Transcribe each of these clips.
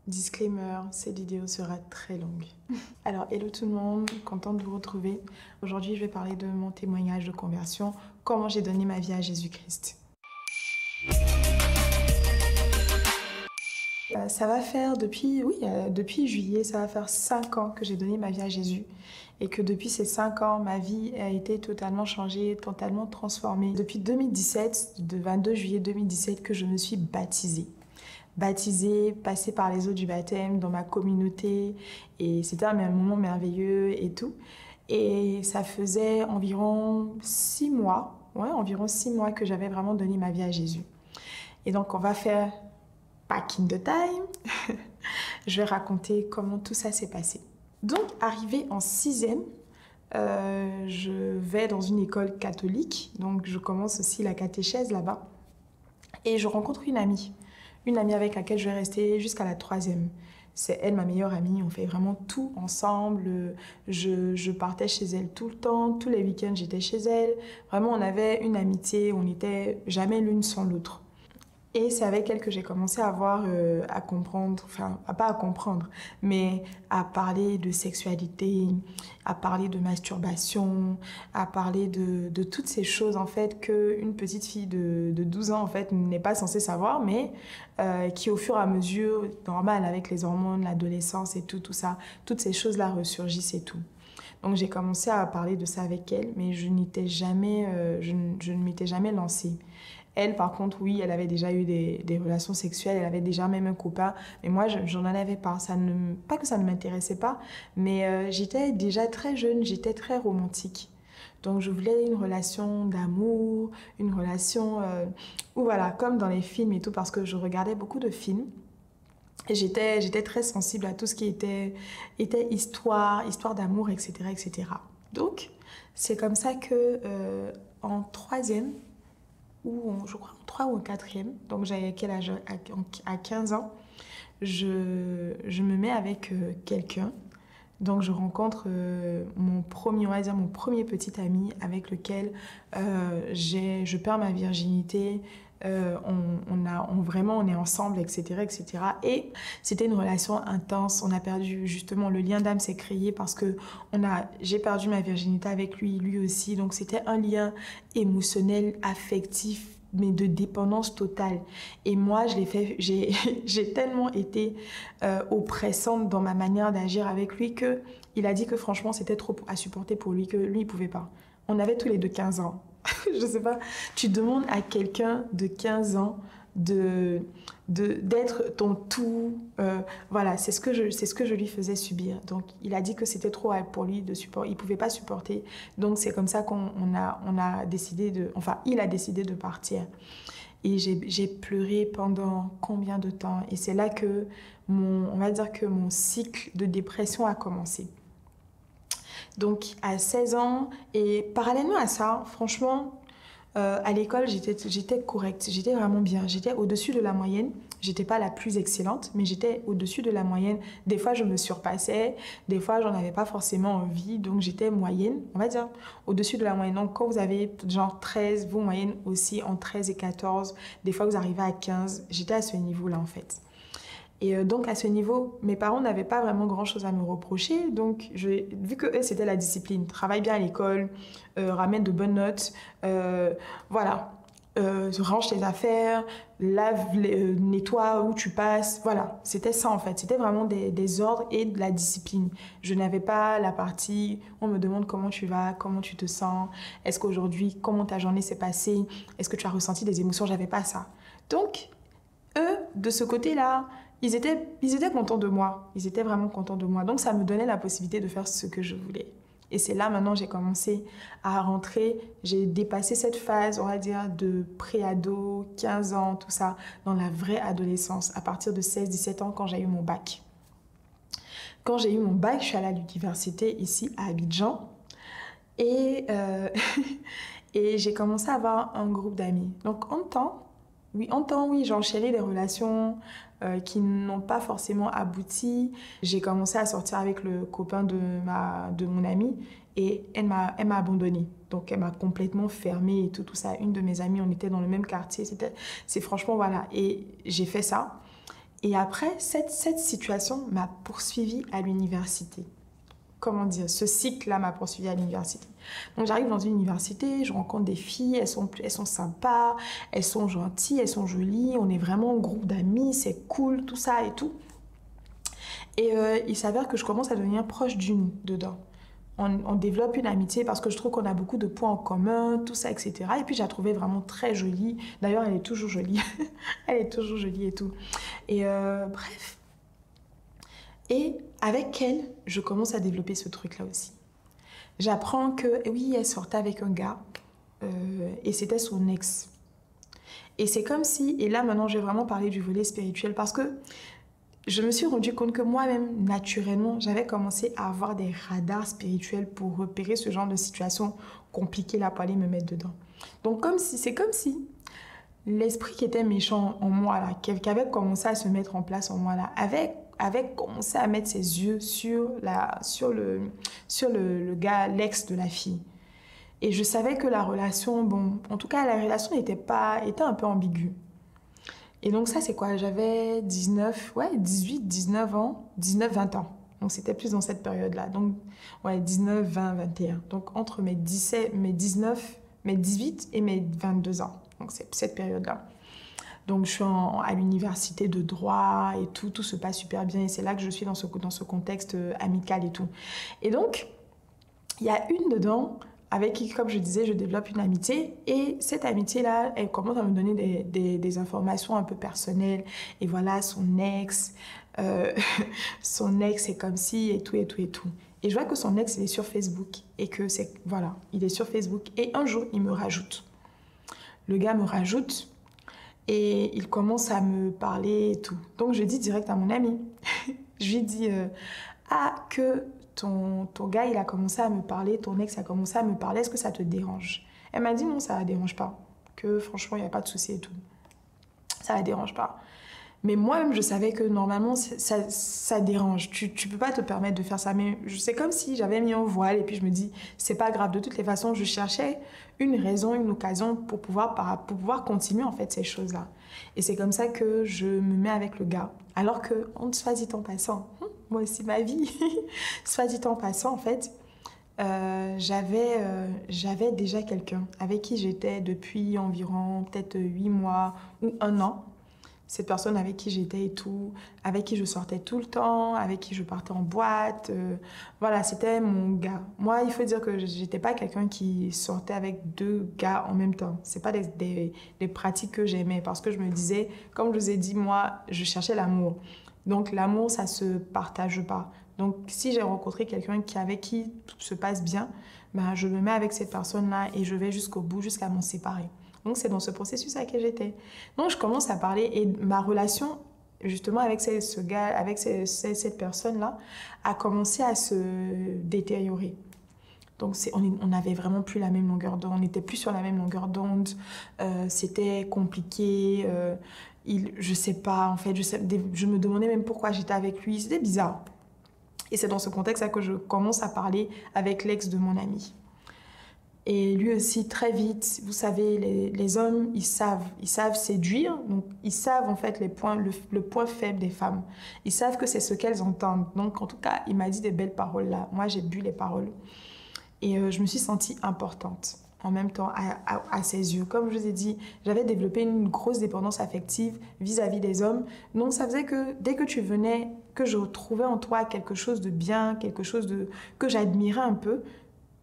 Disclaimer, cette vidéo sera très longue. Alors, hello tout le monde, contente de vous retrouver. Aujourd'hui, je vais parler de mon témoignage de conversion, comment j'ai donné ma vie à Jésus-Christ. Ça va faire depuis juillet, ça va faire 5 ans que j'ai donné ma vie à Jésus. Et que depuis ces 5 ans, ma vie a été totalement changée, totalement transformée. Depuis 2017, le 22 juillet 2017, que je me suis baptisée. Passée par les eaux du baptême dans ma communauté. Et c'était un moment merveilleux et tout. Et ça faisait environ 6 mois, environ 6 mois que j'avais vraiment donné ma vie à Jésus. Et donc, on va faire back in the time. Je vais raconter comment tout ça s'est passé. Donc, arrivée en 6e, je vais dans une école catholique. Donc, je commence aussi la catéchèse là-bas. Et je rencontre une amie avec laquelle je vais rester jusqu'à la 3e. C'est elle, ma meilleure amie. On fait vraiment tout ensemble. Je partais chez elle tout le temps. Tous les week-ends, j'étais chez elle. Vraiment, on avait une amitié. On n'était jamais l'une sans l'autre. Et c'est avec elle que j'ai commencé à à comprendre, enfin, pas à comprendre, mais à parler de sexualité, à parler de masturbation, à parler de toutes ces choses, en fait, qu'une petite fille de 12 ans, en fait, n'est pas censée savoir, mais qui, au fur et à mesure, normal, avec les hormones, l'adolescence et tout ça, toutes ces choses-là ressurgissent et tout. Donc, j'ai commencé à parler de ça avec elle, mais je ne m'étais jamais lancée. Elle, par contre, oui, elle avait déjà eu des relations sexuelles, elle avait déjà même un copain, mais moi, j'en avais pas. Pas que ça ne m'intéressait pas, mais j'étais déjà très jeune, j'étais très romantique. Donc, je voulais une relation d'amour, une relation où, voilà, comme dans les films et tout, parce que je regardais beaucoup de films. Et j'étais très sensible à tout ce qui était histoire d'amour, etc., etc. Donc, c'est comme ça que en 3e, je crois en 3 ou en 4e, donc j'avais quel âge? À 15 ans, je me mets avec quelqu'un. Donc je rencontre mon premier petit ami avec lequel je perds ma virginité. On est ensemble, etc., etc. Et c'était une relation intense. On a perdu, justement, le lien d'âme s'est créé parce que j'ai perdu ma virginité avec lui, lui aussi. Donc c'était un lien émotionnel, affectif, mais de dépendance totale. Et moi, j'ai tellement été oppressante dans ma manière d'agir avec lui que il a dit que franchement, c'était trop à supporter pour lui, que lui, il pouvait pas. On avait tous les deux 15 ans. Je sais pas, tu demandes à quelqu'un de 15 ans d'être ton tout. Voilà, c'est ce que je lui faisais subir. Donc, il a dit que c'était trop pour lui de supporter. Il pouvait pas supporter. Donc, c'est comme ça on a décidé enfin, il a décidé de partir. Et j'ai pleuré pendant combien de temps? Et c'est là que on va dire que mon cycle de dépression a commencé. Donc, à 16 ans, et parallèlement à ça, franchement, à l'école, j'étais correcte, j'étais vraiment bien, j'étais au-dessus de la moyenne. J'étais pas la plus excellente, mais j'étais au-dessus de la moyenne. Des fois, je me surpassais, des fois, j'en avais pas forcément envie, donc j'étais moyenne, on va dire, au-dessus de la moyenne. Donc, quand vous avez genre 13, vos moyennes aussi en 13 et 14, des fois, vous arrivez à 15, j'étais à ce niveau-là, en fait. Et donc, à ce niveau, mes parents n'avaient pas vraiment grand-chose à me reprocher. Donc, vu que eux, c'était la discipline, travaille bien à l'école, ramène de bonnes notes, voilà, range tes affaires, nettoie où tu passes. Voilà, c'était ça en fait. C'était vraiment des ordres et de la discipline. Je n'avais pas la partie, on me demande comment tu vas, comment tu te sens, est-ce qu'aujourd'hui, comment ta journée s'est passée, est-ce que tu as ressenti des émotions. J'avais pas ça. Donc, eux, de ce côté-là, ils étaient contents de moi. Ils étaient vraiment contents de moi. Donc, ça me donnait la possibilité de faire ce que je voulais. Et c'est là, maintenant, j'ai commencé à rentrer. J'ai dépassé cette phase, on va dire, de pré-ado, 15 ans, tout ça, dans la vraie adolescence, à partir de 16-17 ans, quand j'ai eu mon bac. Quand j'ai eu mon bac, je suis allée à l'université ici, à Abidjan. Et, et j'ai commencé à avoir un groupe d'amis. Donc, en temps, oui, j'ai enchaîné des relations qui n'ont pas forcément abouti. J'ai commencé à sortir avec le copain de mon amie et elle m'a abandonnée. Donc, elle m'a complètement fermée et tout ça. Une de mes amies, on était dans le même quartier. C'est franchement, voilà. Et j'ai fait ça. Et après, cette situation m'a poursuivie à l'université. Comment dire, ce cycle-là m'a poursuivie à l'université. Donc j'arrive dans une université, je rencontre des filles, elles sont sympas, elles sont gentilles, elles sont jolies, on est vraiment un groupe d'amis, c'est cool, tout ça et tout. Et il s'avère que je commence à devenir proche d'une dedans. On développe une amitié parce que je trouve qu'on a beaucoup de points en commun, tout ça, etc. Et puis, je la trouvais vraiment très jolie. D'ailleurs, elle est toujours jolie. Elle est toujours jolie et tout. Et bref. Et avec elle, je commence à développer ce truc-là aussi. J'apprends que, oui, elle sortait avec un gars et c'était son ex. Et c'est comme si, et là maintenant, je vais vraiment parler du volet spirituel parce que je me suis rendu compte que moi-même, naturellement, j'avais commencé à avoir des radars spirituels pour repérer ce genre de situation compliquée là pour aller me mettre dedans. Donc c'est comme si l'esprit qui était méchant en moi là, qui avait commencé à se mettre en place en moi là, avait commencé à mettre ses yeux sur le gars, l'ex de la fille. Et je savais que la relation, bon, en tout cas la relation était un peu ambiguë. Et donc ça, c'est quoi? J'avais 18, 19 ans, 19, 20 ans. Donc c'était plus dans cette période-là. Donc, ouais, 19, 20, 21. Donc entre mes 18 et mes 22 ans. Donc c'est cette période-là. Donc je suis à l'université de droit et tout se passe super bien. Et c'est là que je suis dans ce contexte amical et tout. Et donc, il y a une dedans avec qui, comme je disais, je développe une amitié. Et cette amitié-là, elle commence à me donner des informations un peu personnelles. Et voilà, son ex est comme ci, et tout, et tout, et tout. Et je vois que son ex, il est sur Facebook. Et que voilà, il est sur Facebook. Et un jour, il me rajoute. Le gars me rajoute et il commence à me parler et tout. Donc, je dis direct à mon ami. Je lui dis, que ton gars, il a commencé à me parler, ton ex a commencé à me parler, est-ce que ça te dérange? Elle m'a dit non, ça ne la dérange pas. Que franchement, il n'y a pas de souci et tout. Ça ne la dérange pas. Mais moi-même, je savais que normalement, ça dérange. Tu ne peux pas te permettre de faire ça. Mais c'est comme si j'avais mis un voile et puis je me dis, c'est pas grave. De toutes les façons, je cherchais une raison, une occasion pour pouvoir continuer en fait ces choses-là. Et c'est comme ça que je me mets avec le gars. Alors que, soit dit en passant, moi aussi ma vie, soit dit en passant en fait, j'avais déjà quelqu'un avec qui j'étais depuis environ peut-être 8 mois ou 1 an. Cette personne avec qui j'étais et tout, avec qui je sortais tout le temps, avec qui je partais en boîte. Voilà, c'était mon gars. Moi, il faut dire que j'étais pas quelqu'un qui sortait avec 2 gars en même temps. C'est pas des pratiques que j'aimais parce que je me disais, comme je vous ai dit, moi, je cherchais l'amour. Donc, l'amour, ça se partage pas. Donc, si j'ai rencontré quelqu'un avec qui tout se passe bien, ben, je me mets avec cette personne-là et je vais jusqu'au bout, jusqu'à m'en séparer. Donc, c'est dans ce processus à laquelle j'étais. Donc, je commence à parler et ma relation, justement, avec ce gars, avec cette personne-là, a commencé à se détériorer. Donc, on n'avait vraiment plus la même longueur d'onde, on n'était plus sur la même longueur d'onde. C'était compliqué. Je sais pas, en fait, je me demandais même pourquoi j'étais avec lui. C'était bizarre. Et c'est dans ce contexte-là que je commence à parler avec l'ex de mon ami. Et lui aussi, très vite, vous savez, les hommes, ils savent séduire. Donc, ils savent en fait le point faible des femmes. Ils savent que c'est ce qu'elles entendent. Donc, en tout cas, il m'a dit des belles paroles là. Moi, j'ai bu les paroles. Et je me suis sentie importante en même temps à ses yeux. Comme je vous ai dit, j'avais développé une grosse dépendance affective vis-à-vis des hommes. Donc, ça faisait que dès que tu venais, que je trouvais en toi quelque chose de bien, quelque chose que j'admirais un peu,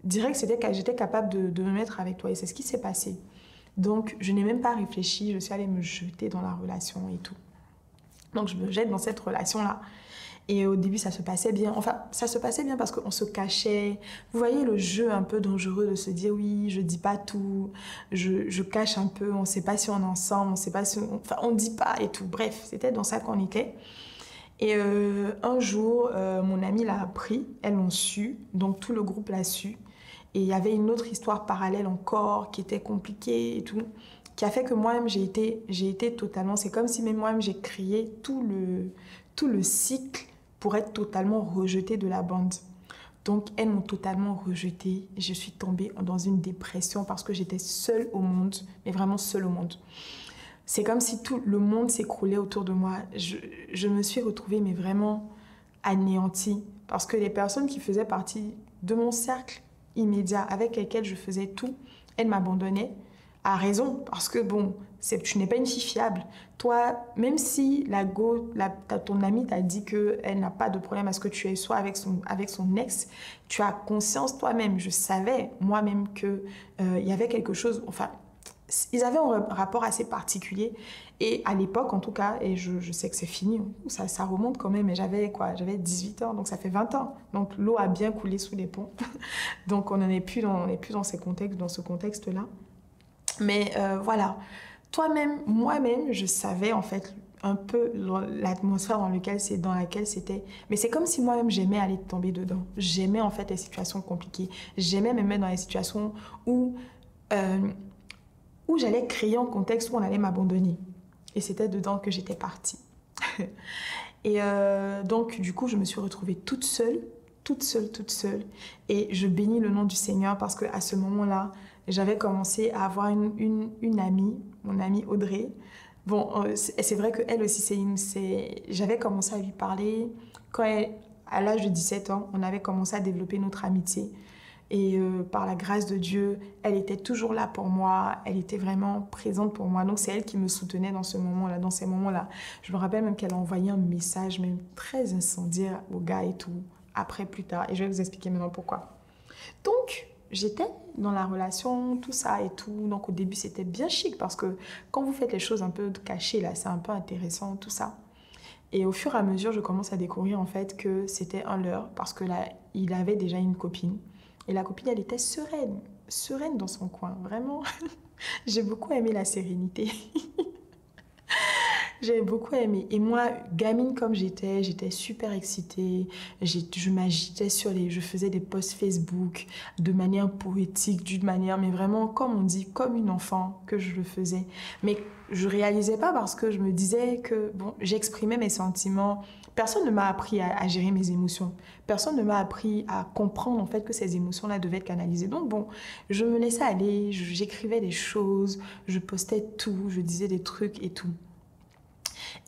direct, c'était que j'étais capable de me mettre avec toi. Et c'est ce qui s'est passé. Donc, je n'ai même pas réfléchi. Je suis allée me jeter dans la relation et tout. Donc, je me jette dans cette relation-là. Et au début, ça se passait bien. Enfin, ça se passait bien parce qu'on se cachait. Vous voyez le jeu un peu dangereux de se dire, oui, je dis pas tout. Je cache un peu. On ne sait pas si on est ensemble. On ne sait pas si on ne dit pas et tout. Bref, c'était dans ça qu'on était. Et un jour, mon amie l'a appris. Elles l'ont su. Donc, tout le groupe l'a su. Et il y avait une autre histoire parallèle encore qui était compliquée et tout, qui a fait que moi-même, j'ai été totalement... C'est comme si même moi-même, j'ai créé tout le cycle pour être totalement rejetée de la bande. Donc, elles m'ont totalement rejetée. Je suis tombée dans une dépression parce que j'étais seule au monde, mais vraiment seule au monde. c'est comme si tout le monde s'écroulait autour de moi. Je me suis retrouvée, mais vraiment anéantie. Parce que les personnes qui faisaient partie de mon cercle immédiat, avec lesquelles je faisais tout, elles m'abandonnaient. À raison, parce que bon, tu n'es pas une fille fiable. Toi, même si ton amie t'a dit qu'elle n'a pas de problème à ce que tu es soit avec son ex, tu as conscience toi-même. Je savais moi-même qu'il y avait quelque chose, enfin, ils avaient un rapport assez particulier. Et à l'époque, en tout cas, et je sais que c'est fini, ça remonte quand même, mais j'avais 18 ans, donc ça fait 20 ans. Donc l'eau a bien coulé sous les ponts. Donc on n'est plus dans ce contexte-là. Mais voilà, moi-même, je savais en fait un peu l'atmosphère dans laquelle c'était. Mais c'est comme si moi-même j'aimais aller tomber dedans. J'aimais en fait les situations compliquées. J'aimais me mettre dans les situations où j'allais créer un contexte où on allait m'abandonner. Et c'était dedans que j'étais partie. Et donc, du coup, je me suis retrouvée toute seule. Et je bénis le nom du Seigneur parce qu'à ce moment-là, j'avais commencé à avoir une amie, mon amie Audrey. Bon, c'est vrai qu'elle aussi, j'avais commencé à lui parler. À l'âge de 17 ans, on avait commencé à développer notre amitié. Et par la grâce de Dieu, elle était toujours là pour moi. Elle était vraiment présente pour moi. Donc, c'est elle qui me soutenait dans ces moments-là. Je me rappelle même qu'elle a envoyé un message même très incendiaire au gars et tout, après, plus tard. Et je vais vous expliquer maintenant pourquoi. Donc, j'étais dans la relation, tout ça et tout. Donc, au début, c'était bien chic parce que quand vous faites les choses un peu cachées, là, c'est un peu intéressant, tout ça. Et au fur et à mesure, je commence à découvrir en fait que c'était un leurre parce que là, il avait déjà une copine. Et la copine, elle était sereine dans son coin, vraiment. J'ai beaucoup aimé la sérénité. J'ai beaucoup aimé. Et moi, gamine comme j'étais super excitée. Je m'agitais je faisais des posts Facebook de manière poétique, d'une manière, mais vraiment, comme on dit, comme une enfant que je le faisais. Mais je réalisais pas parce que je me disais que, bon, j'exprimais mes sentiments. Personne ne m'a appris à gérer mes émotions. Personne ne m'a appris à comprendre en fait que ces émotions-là devaient être canalisées. Donc bon, je me laissais aller, j'écrivais des choses, je postais tout, je disais des trucs et tout.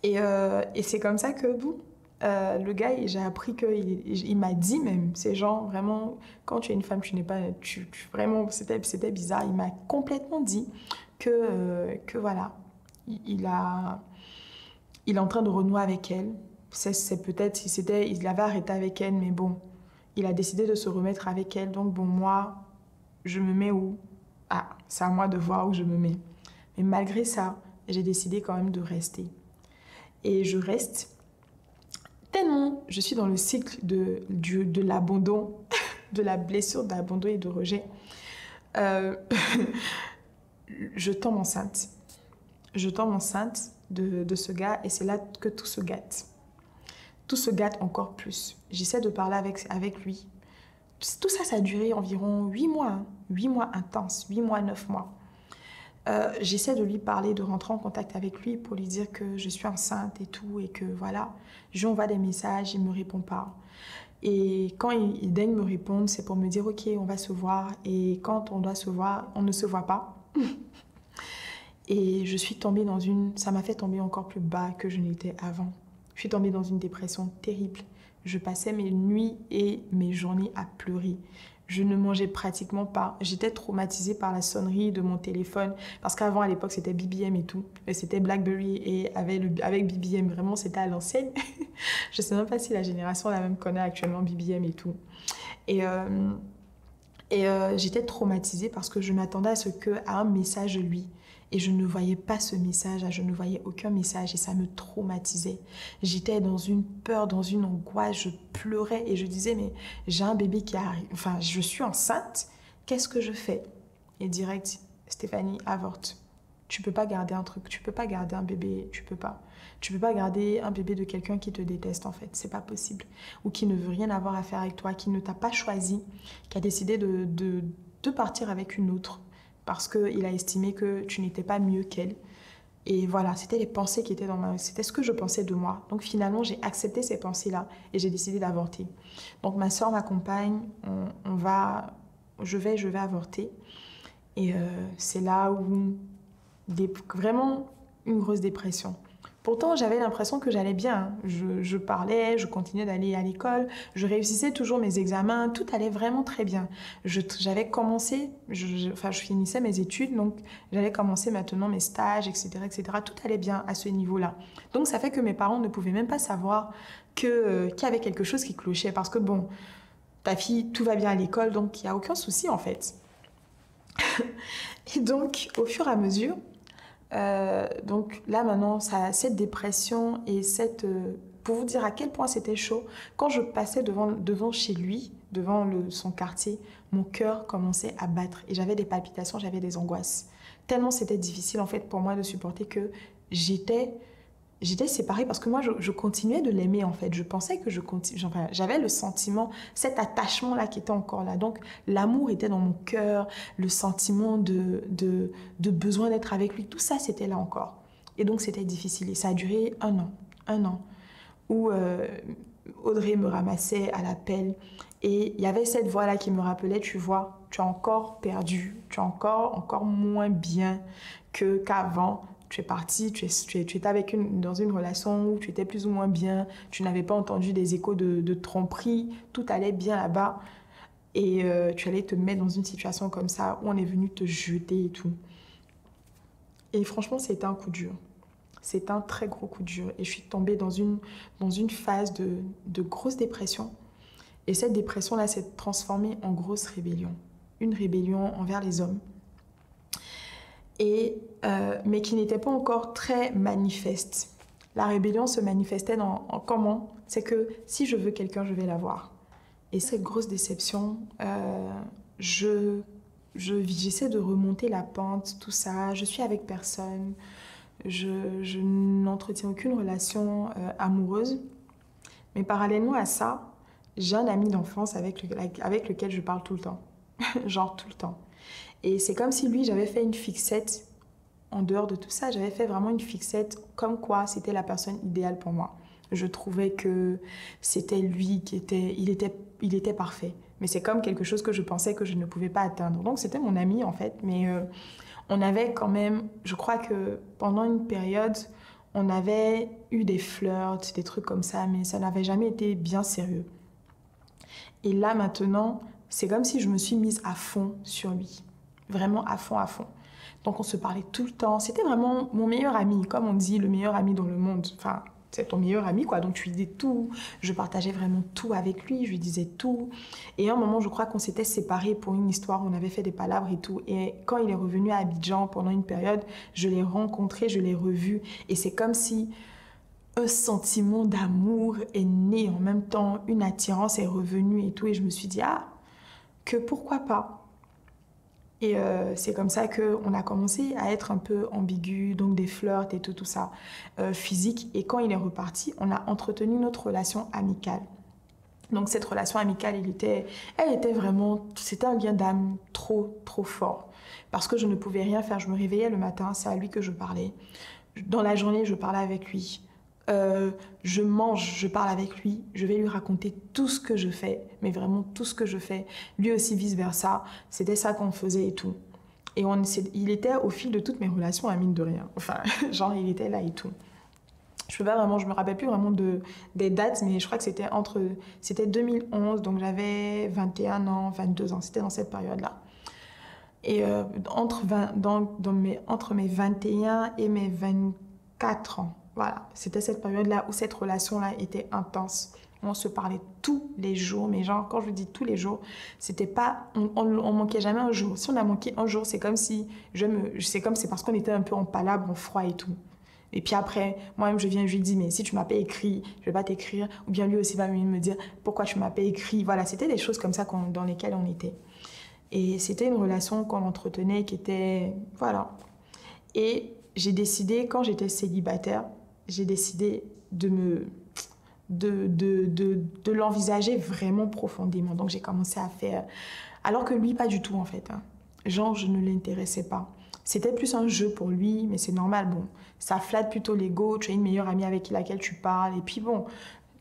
Et c'est comme ça que bon, le gars, j'ai appris il m'a dit même, c'est genre vraiment, quand tu es une femme, tu n'es pas, vraiment, c'était bizarre. Il m'a complètement dit que voilà, il est en train de renouer avec elle. C'est peut-être, il avait arrêté avec elle, mais bon, il a décidé de se remettre avec elle. Donc bon, moi, je me mets où? Ah, c'est à moi de voir où je me mets. Mais malgré ça, j'ai décidé quand même de rester. Et je reste tellement, je suis dans le cycle de l'abandon, de la blessure, d'abandon et de rejet. Je tombe enceinte. Je tombe enceinte de ce gars et c'est là que tout se gâte. Tout se gâte encore plus. J'essaie de parler avec lui. Tout ça, ça a duré environ 8 mois. Hein. 8 mois intenses, 8 mois, 9 mois. J'essaie de lui parler, de rentrer en contact avec lui pour lui dire que je suis enceinte et tout, et que voilà, je lui envoie des messages, il ne me répond pas. Et quand il daigne me répondre, c'est pour me dire ok, on va se voir, et quand on doit se voir, on ne se voit pas. Et je suis tombée ça m'a fait tomber encore plus bas que je n'étais avant. Je suis tombée dans une dépression terrible. Je passais mes nuits et mes journées à pleurer. Je ne mangeais pratiquement pas. J'étais traumatisée par la sonnerie de mon téléphone. Parce qu'avant, à l'époque, c'était BBM et tout. C'était BlackBerry et avec BBM, vraiment, c'était à l'ancienne. Je ne sais même pas si la génération la même connaît actuellement BBM et tout. Et j'étais traumatisée parce que je m'attendais à un message de lui. Et je ne voyais pas ce message, je ne voyais aucun message et ça me traumatisait. J'étais dans une peur, dans une angoisse, je pleurais et je disais mais j'ai un bébé qui arrive, enfin je suis enceinte, qu'est-ce que je fais? Et direct, Stéphanie, avorte. Tu peux pas garder un truc, tu peux pas garder un bébé, tu peux pas. Tu peux pas garder un bébé de quelqu'un qui te déteste en fait, c'est pas possible. Ou qui ne veut rien avoir à faire avec toi, qui ne t'a pas choisi, qui a décidé de partir avec une autre. Parce qu'il a estimé que tu n'étais pas mieux qu'elle. Et voilà, c'était les pensées qui étaient c'était ce que je pensais de moi. Donc finalement, j'ai accepté ces pensées-là et j'ai décidé d'avorter. Donc ma soeur m'accompagne, je vais avorter. Et c'est là où vraiment une grosse dépression. Pourtant, j'avais l'impression que j'allais bien, hein. Je parlais, je continuais d'aller à l'école, je réussissais toujours mes examens, tout allait vraiment très bien. J'avais commencé, enfin, je finissais mes études, donc j'allais commencer maintenant mes stages, etc., etc. Tout allait bien à ce niveau-là. Donc, ça fait que mes parents ne pouvaient même pas savoir qu'il y avait quelque chose qui clochait. Parce que, bon, ta fille, tout va bien à l'école, donc il n'y a aucun souci, en fait. Et donc, au fur et à mesure, donc là maintenant, cette dépression et pour vous dire à quel point c'était chaud, quand je passais devant chez lui, devant son quartier, mon cœur commençait à battre et j'avais des palpitations, j'avais des angoisses. Tellement c'était difficile en fait pour moi de supporter que j'étais séparée parce que moi je continuais de l'aimer en fait. Je pensais que enfin, j'avais le sentiment, cet attachement là qui était encore là. Donc l'amour était dans mon cœur, le sentiment de besoin d'être avec lui, tout ça c'était là encore. Et donc c'était difficile et ça a duré un an où Audrey me ramassait à la pelle et il y avait cette voix là qui me rappelait, tu vois, tu as encore perdu, tu es encore moins bien qu'avant. Tu es parti, tu étais dans une relation où tu étais plus ou moins bien, tu n'avais pas entendu des échos de tromperie, tout allait bien là-bas. Et tu allais te mettre dans une situation comme ça où on est venu te jeter et tout. Et franchement, c'était un coup dur. C'est un très gros coup dur. Et je suis tombée dans une phase de grosse dépression. Et cette dépression-là s'est transformée en grosse rébellion. Une rébellion envers les hommes. Mais qui n'était pas encore très manifeste. La rébellion se manifestait en comment? C'est que si je veux quelqu'un, je vais l'avoir. Et cette grosse déception, j'essaie de remonter la pente, tout ça. Je suis avec personne. Je n'entretiens aucune relation amoureuse. Mais parallèlement à ça, j'ai un ami d'enfance avec lequel je parle tout le temps. Genre tout le temps. Et c'est comme si lui, j'avais fait une fixette en dehors de tout ça. J'avais fait vraiment une fixette comme quoi c'était la personne idéale pour moi. Je trouvais que c'était lui il était parfait. Mais c'est comme quelque chose que je pensais que je ne pouvais pas atteindre. Donc c'était mon ami en fait. Mais on avait quand même, je crois que pendant une période, on avait eu des flirts, des trucs comme ça. Mais ça n'avait jamais été bien sérieux. Et là maintenant, c'est comme si je me suis mise à fond sur lui. Vraiment à fond, à fond. Donc on se parlait tout le temps. C'était vraiment mon meilleur ami, comme on dit, le meilleur ami dans le monde. Enfin, c'est ton meilleur ami, quoi. Donc tu lui disais tout. Je partageais vraiment tout avec lui, je lui disais tout. Et à un moment, je crois qu'on s'était séparés pour une histoire, on avait fait des palabres et tout. Et quand il est revenu à Abidjan pendant une période, je l'ai rencontré, je l'ai revu. Et c'est comme si un sentiment d'amour est né en même temps, une attirance est revenue et tout. Et je me suis dit, que pourquoi pas? Et c'est comme ça qu'on a commencé à être un peu ambigu, donc des flirts et tout ça, physique. Et quand il est reparti, on a entretenu notre relation amicale. Donc cette relation amicale, elle était vraiment, c'était un lien d'âme trop, trop fort. Parce que je ne pouvais rien faire, je me réveillais le matin, c'est à lui que je parlais. Dans la journée, je parlais avec lui. Je mange, je parle avec lui, je vais lui raconter tout ce que je fais, mais vraiment tout ce que je fais. Lui aussi vice-versa, c'était ça qu'on faisait et tout. Et il était au fil de toutes mes relations, à mine de rien. Enfin, genre il était là et tout. Je me rappelle plus vraiment des dates, mais je crois que c'était 2011, donc j'avais 21 ans, 22 ans, c'était dans cette période-là. Et entre mes 21 et mes 24 ans, voilà, c'était cette période-là où cette relation-là était intense. On se parlait tous les jours, mais genre, quand je dis tous les jours, c'était pas, on manquait jamais un jour. Si on a manqué un jour, c'est comme si, c'est parce qu'on était un peu en palabre, en froid et tout. Et puis après, moi-même, je lui dis, mais si tu m'as pas écrit, je vais pas t'écrire. Ou bien lui aussi va me dire, pourquoi tu m'as pas écrit. Voilà, c'était des choses comme ça dans lesquelles on était. Et c'était une relation qu'on entretenait qui était, voilà. Et j'ai décidé, quand j'étais célibataire, j'ai décidé de l'envisager vraiment profondément. Donc j'ai commencé à faire... Alors que lui, pas du tout en fait. Hein. Genre, je ne l'intéressais pas. C'était plus un jeu pour lui, mais c'est normal. Bon, ça flatte plutôt l'ego. Tu as une meilleure amie avec laquelle tu parles. Et puis bon,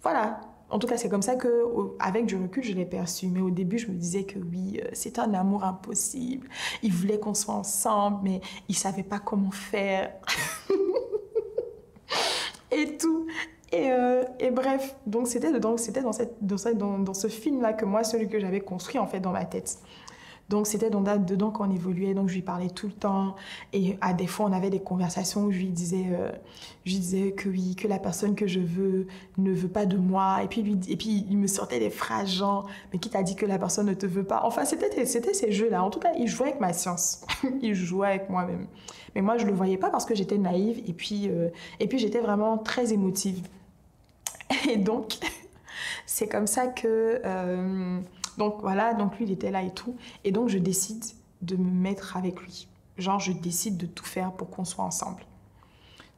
voilà. En tout cas, c'est comme ça que, avec du recul, je l'ai perçu. Mais au début, je me disais que oui, c'est un amour impossible. Il voulait qu'on soit ensemble, mais il savait pas comment faire. Et tout. Et bref, donc c'était dans ce film-là que moi, celui que j'avais construit en fait dans ma tête. Donc c'était dedans qu'on évoluait, donc je lui parlais tout le temps. Et à des fois, on avait des conversations où je lui disais que oui, que la personne que je veux ne veut pas de moi. Et puis il me sortait des phrases genre, mais qui t'a dit que la personne ne te veut pas? Enfin, c'était ces jeux-là. En tout cas, il jouait avec ma science. Il jouait avec moi-même. Mais moi, je le voyais pas parce que j'étais naïve et puis j'étais vraiment très émotive. Et donc, c'est comme ça que... donc voilà, donc lui, il était là et tout. Et donc, je décide de me mettre avec lui. Genre, je décide de tout faire pour qu'on soit ensemble.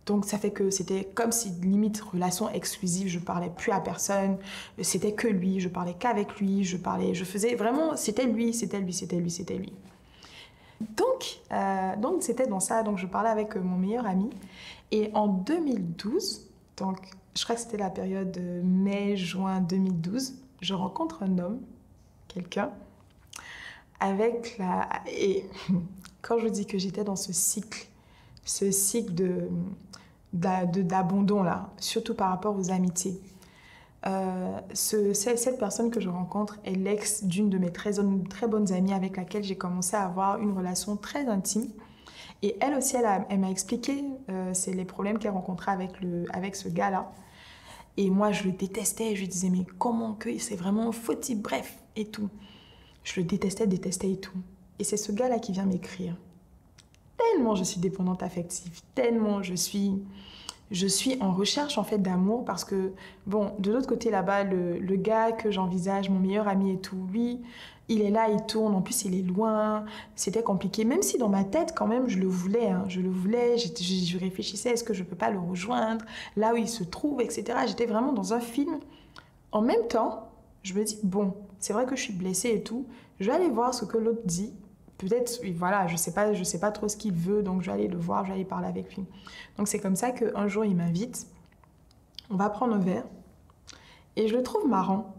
Donc, ça fait que c'était comme si, limite, relation exclusive, je parlais plus à personne. C'était que lui, je parlais qu'avec lui, je faisais vraiment... C'était lui. Donc c'était dans ça. Donc, je parlais avec mon meilleur ami. Et en 2012, donc, je crois que c'était la période mai-juin 2012, je rencontre un homme, quelqu'un, avec la... Et quand je dis que j'étais dans ce cycle d'abandon, là, surtout par rapport aux amitiés, cette personne que je rencontre est l'ex d'une de mes très bonnes amies avec laquelle j'ai commencé à avoir une relation très intime. Et elle aussi, elle m'a expliqué c'est les problèmes qu'elle rencontrait avec ce gars-là. Et moi, je le détestais. Je lui disais, mais comment que c'est vraiment fautif, bref, et tout. Je le détestais et tout. Et c'est ce gars-là qui vient m'écrire. Tellement je suis dépendante affective, tellement je suis en recherche en fait d'amour parce que, bon, de l'autre côté là-bas, le gars que j'envisage, mon meilleur ami et tout, lui, il est là, il tourne, en plus il est loin, c'était compliqué. Même si dans ma tête, quand même, je le voulais, je réfléchissais, est-ce que je peux pas le rejoindre, là où il se trouve, etc. J'étais vraiment dans un film. En même temps, je me dis, bon, c'est vrai que je suis blessée et tout, je vais aller voir ce que l'autre dit. Peut-être, voilà, je sais pas trop ce qu'il veut, donc je vais aller le voir, je vais aller parler avec lui. Donc c'est comme ça qu'un jour, il m'invite, on va prendre un verre, et je le trouve marrant.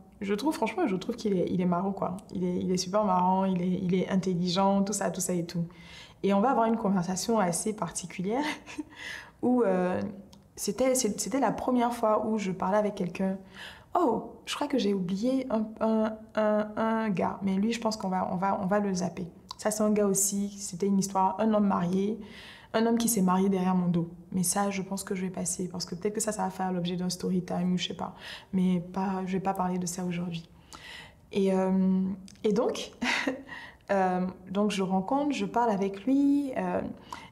Franchement, je trouve qu'il est marrant, quoi. Il est super marrant, il est intelligent, tout ça et tout. Et on va avoir une conversation assez particulière, où c'était la première fois où je parlais avec quelqu'un. Oh, je crois que j'ai oublié un gars, mais lui, je pense qu'on va le zapper. Ça, c'est un gars aussi, c'était une histoire, un homme marié, un homme qui s'est marié derrière mon dos. Mais ça, je pense que je vais passer, parce que peut-être que ça va faire l'objet d'un story time ou je sais pas. Mais je vais pas parler de ça aujourd'hui. Et donc, donc je rencontre, je parle avec lui,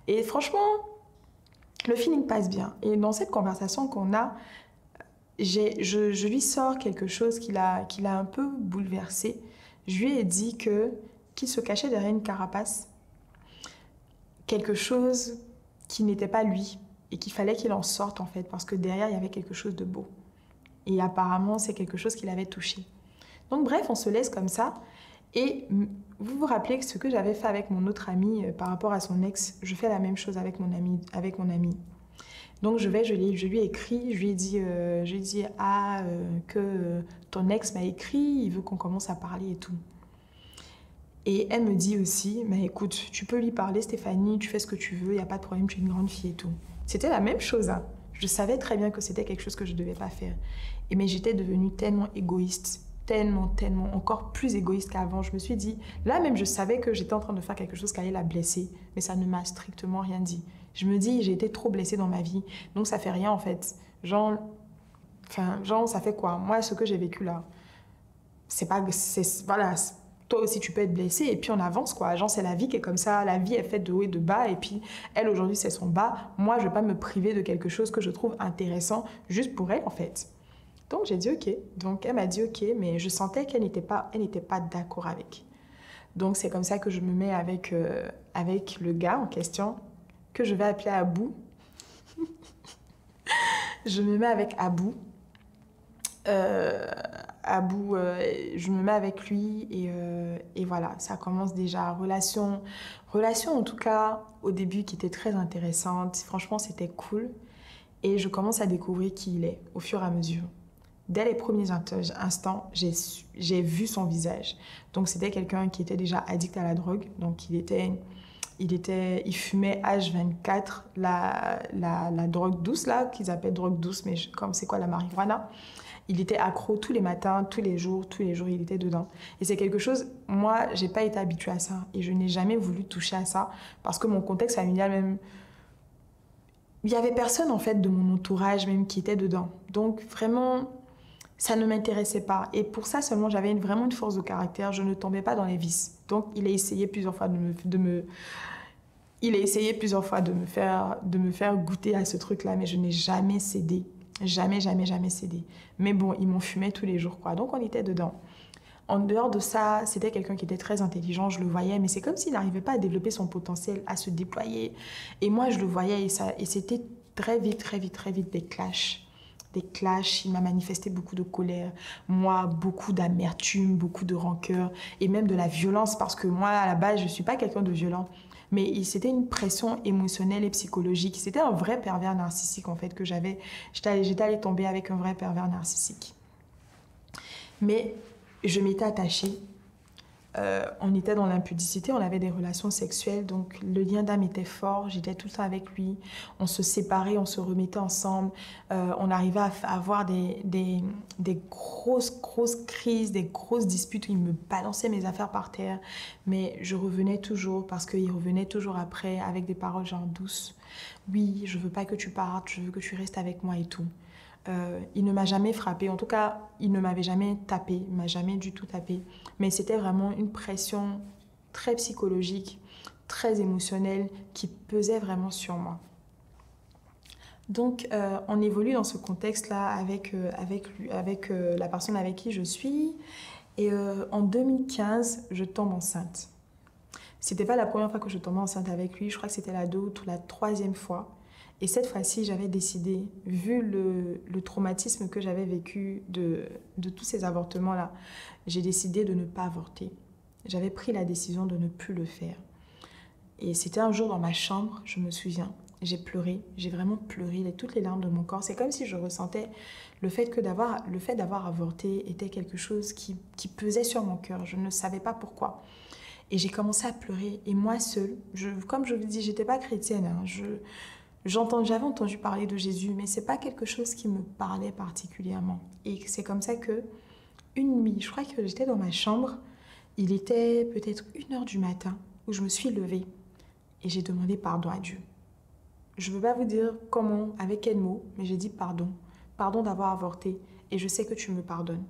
et franchement, le feeling passe bien. Et dans cette conversation qu'on a, je lui sors quelque chose qui l'a un peu bouleversé. Je lui ai dit qu'il se cachait derrière une carapace, quelque chose qui n'était pas lui et qu'il fallait qu'il en sorte en fait parce que derrière il y avait quelque chose de beau. Et apparemment c'est quelque chose qui l'avait touché. Donc bref, on se laisse comme ça. Et vous vous rappelez que ce que j'avais fait avec mon autre ami par rapport à son ex, je fais la même chose avec mon ami. Donc je lui ai écrit, je lui ai dit que ton ex m'a écrit, il veut qu'on commence à parler et tout. Et elle me dit aussi, mais écoute, tu peux lui parler Stéphanie, tu fais ce que tu veux, il n'y a pas de problème, tu es une grande fille et tout. C'était la même chose, hein. Je savais très bien que c'était quelque chose que je ne devais pas faire. Mais j'étais devenue tellement égoïste, tellement, encore plus égoïste qu'avant. Je me suis dit, là même je savais que j'étais en train de faire quelque chose qui allait la blesser, mais ça ne m'a strictement rien dit. Je me dis, j'ai été trop blessée dans ma vie, donc ça fait rien en fait. Genre, ça fait quoi? Moi, ce que j'ai vécu là, voilà, toi aussi tu peux être blessée et puis on avance quoi. Genre, c'est la vie qui est comme ça, la vie est faite de haut et de bas et puis elle aujourd'hui c'est son bas. Moi, je vais pas me priver de quelque chose que je trouve intéressant juste pour elle en fait. Donc j'ai dit ok. Donc elle m'a dit ok, mais je sentais qu'elle n'était pas d'accord avec. Donc c'est comme ça que je me mets avec le gars en question, que je vais appeler Abou. Je me mets avec Abou. Je me mets avec lui et voilà, ça commence déjà. Relation en tout cas, au début qui était très intéressante. Franchement, c'était cool. Et je commence à découvrir qui il est au fur et à mesure. dès les premiers instants, j'ai vu son visage. Donc, c'était quelqu'un qui était déjà addict à la drogue. Donc, il fumait H24, la drogue douce, là, qu'ils appellent drogue douce, mais comme c'est quoi la marijuana? Il était accro tous les matins, tous les jours, il était dedans. Et c'est quelque chose, moi, j'ai pas été habituée à ça. Et je n'ai jamais voulu toucher à ça parce que mon contexte familial même, il y avait personne en fait de mon entourage même qui était dedans. Donc vraiment, ça ne m'intéressait pas. Et pour ça seulement, j'avais vraiment une force de caractère. Je ne tombais pas dans les vices. Donc il a essayé plusieurs fois il a essayé plusieurs fois de me faire goûter à ce truc-là, mais je n'ai jamais cédé. Jamais, jamais, jamais cédé. Mais bon, ils m'ont fumé tous les jours, quoi. Donc, on était dedans. En dehors de ça, c'était quelqu'un qui était très intelligent, je le voyais, mais c'est comme s'il n'arrivait pas à développer son potentiel, à se déployer. Et moi, je le voyais et c'était très vite, très vite, très vite des clashs. Des clashs, il m'a manifesté beaucoup de colère. Moi, beaucoup d'amertume, beaucoup de rancœur et même de la violence parce que moi, à la base, je ne suis pas quelqu'un de violent. Mais c'était une pression émotionnelle et psychologique. C'était un vrai pervers narcissique, en fait, que j'avais. J'étais allée tomber avec un vrai pervers narcissique. Mais je m'étais attachée. On était dans l'impudicité, on avait des relations sexuelles, donc le lien d'âme était fort, j'étais tout le temps avec lui. On se séparait, on se remettait ensemble. On arrivait à avoir des grosses crises, des grosses disputes où il me balançait mes affaires par terre. Mais je revenais toujours parce qu'il revenait toujours après avec des paroles genre douces. Oui, je veux pas que tu partes, je veux que tu restes avec moi et tout. Il ne m'a jamais frappée, en tout cas, il ne m'avait jamais tapé, il ne m'a jamais du tout tapé. Mais c'était vraiment une pression très psychologique, très émotionnelle, qui pesait vraiment sur moi. Donc, on évolue dans ce contexte-là avec la personne avec qui je suis. Et en 2015, je tombe enceinte. C'était pas la première fois que je tombais enceinte avec lui, je crois que c'était la 2 ou la 3e fois. Et cette fois-ci, j'avais décidé, vu le traumatisme que j'avais vécu de tous ces avortements-là, j'ai décidé de ne pas avorter. J'avais pris la décision de ne plus le faire. Et c'était un jour dans ma chambre, je me souviens, j'ai pleuré, j'ai vraiment pleuré, toutes les larmes de mon corps. C'est comme si je ressentais le fait d'avoir avorté était quelque chose qui pesait sur mon cœur. Je ne savais pas pourquoi. Et j'ai commencé à pleurer. Et moi seule, comme je vous dis, j'étais pas chrétienne, hein, j'avais entendu parler de Jésus, mais c'est pas quelque chose qui me parlait particulièrement. Et c'est comme ça que, une nuit, je crois que j'étais dans ma chambre, il était peut-être 1h du matin, où je me suis levée et j'ai demandé pardon à Dieu. Je ne veux pas vous dire comment, avec quel mot, mais j'ai dit pardon. Pardon d'avoir avorté et je sais que tu me pardonnes.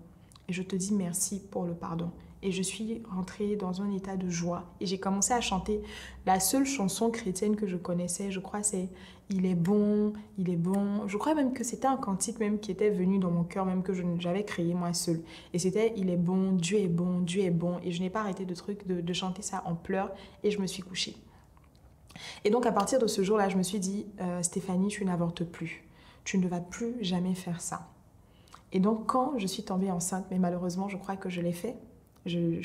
Et je te dis merci pour le pardon. Et je suis rentrée dans un état de joie. Et j'ai commencé à chanter la seule chanson chrétienne que je connaissais. Je crois c'est « Il est bon, il est bon ». Je crois même que c'était un cantique même qui était venu dans mon cœur, même que j'avais créé moi seule. Et c'était « Il est bon, Dieu est bon, Dieu est bon ». Et je n'ai pas arrêté de chanter ça en pleurs et je me suis couchée. Et donc à partir de ce jour-là, je me suis dit « Stéphanie, tu n'avortes plus. Tu ne vas plus jamais faire ça ». Et donc quand je suis tombée enceinte, mais malheureusement je crois que je l'ai fait,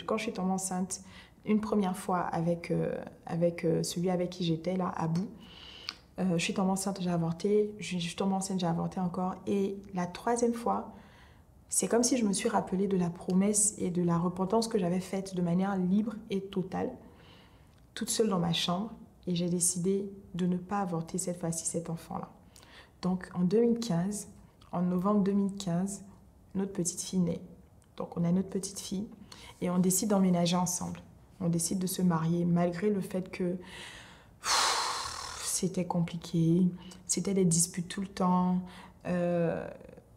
quand je suis tombée enceinte une première fois avec celui avec qui j'étais là, Abou, je suis tombée enceinte, j'ai avorté, je suis tombée enceinte, j'ai avorté encore. Et la 3e fois, c'est comme si je me suis rappelée de la promesse et de la repentance que j'avais faite de manière libre et totale, toute seule dans ma chambre. Et j'ai décidé de ne pas avorter cette fois-ci cet enfant-là. Donc en 2015, en novembre 2015, notre petite fille naît. Donc on a notre petite fille et on décide d'emménager ensemble. On décide de se marier malgré le fait que c'était compliqué, c'était des disputes tout le temps.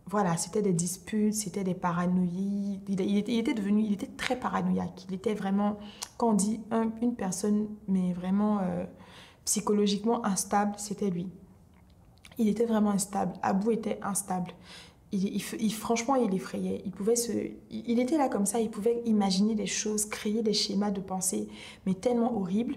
Voilà, c'était des disputes, c'était des paranoïes. Il était très paranoïaque. Il était vraiment, quand on dit une personne, mais vraiment psychologiquement instable, c'était lui. Il était vraiment instable. Abou était instable. Franchement, il effrayait. Il était là comme ça, il pouvait imaginer des choses, créer des schémas de pensée, mais tellement horribles.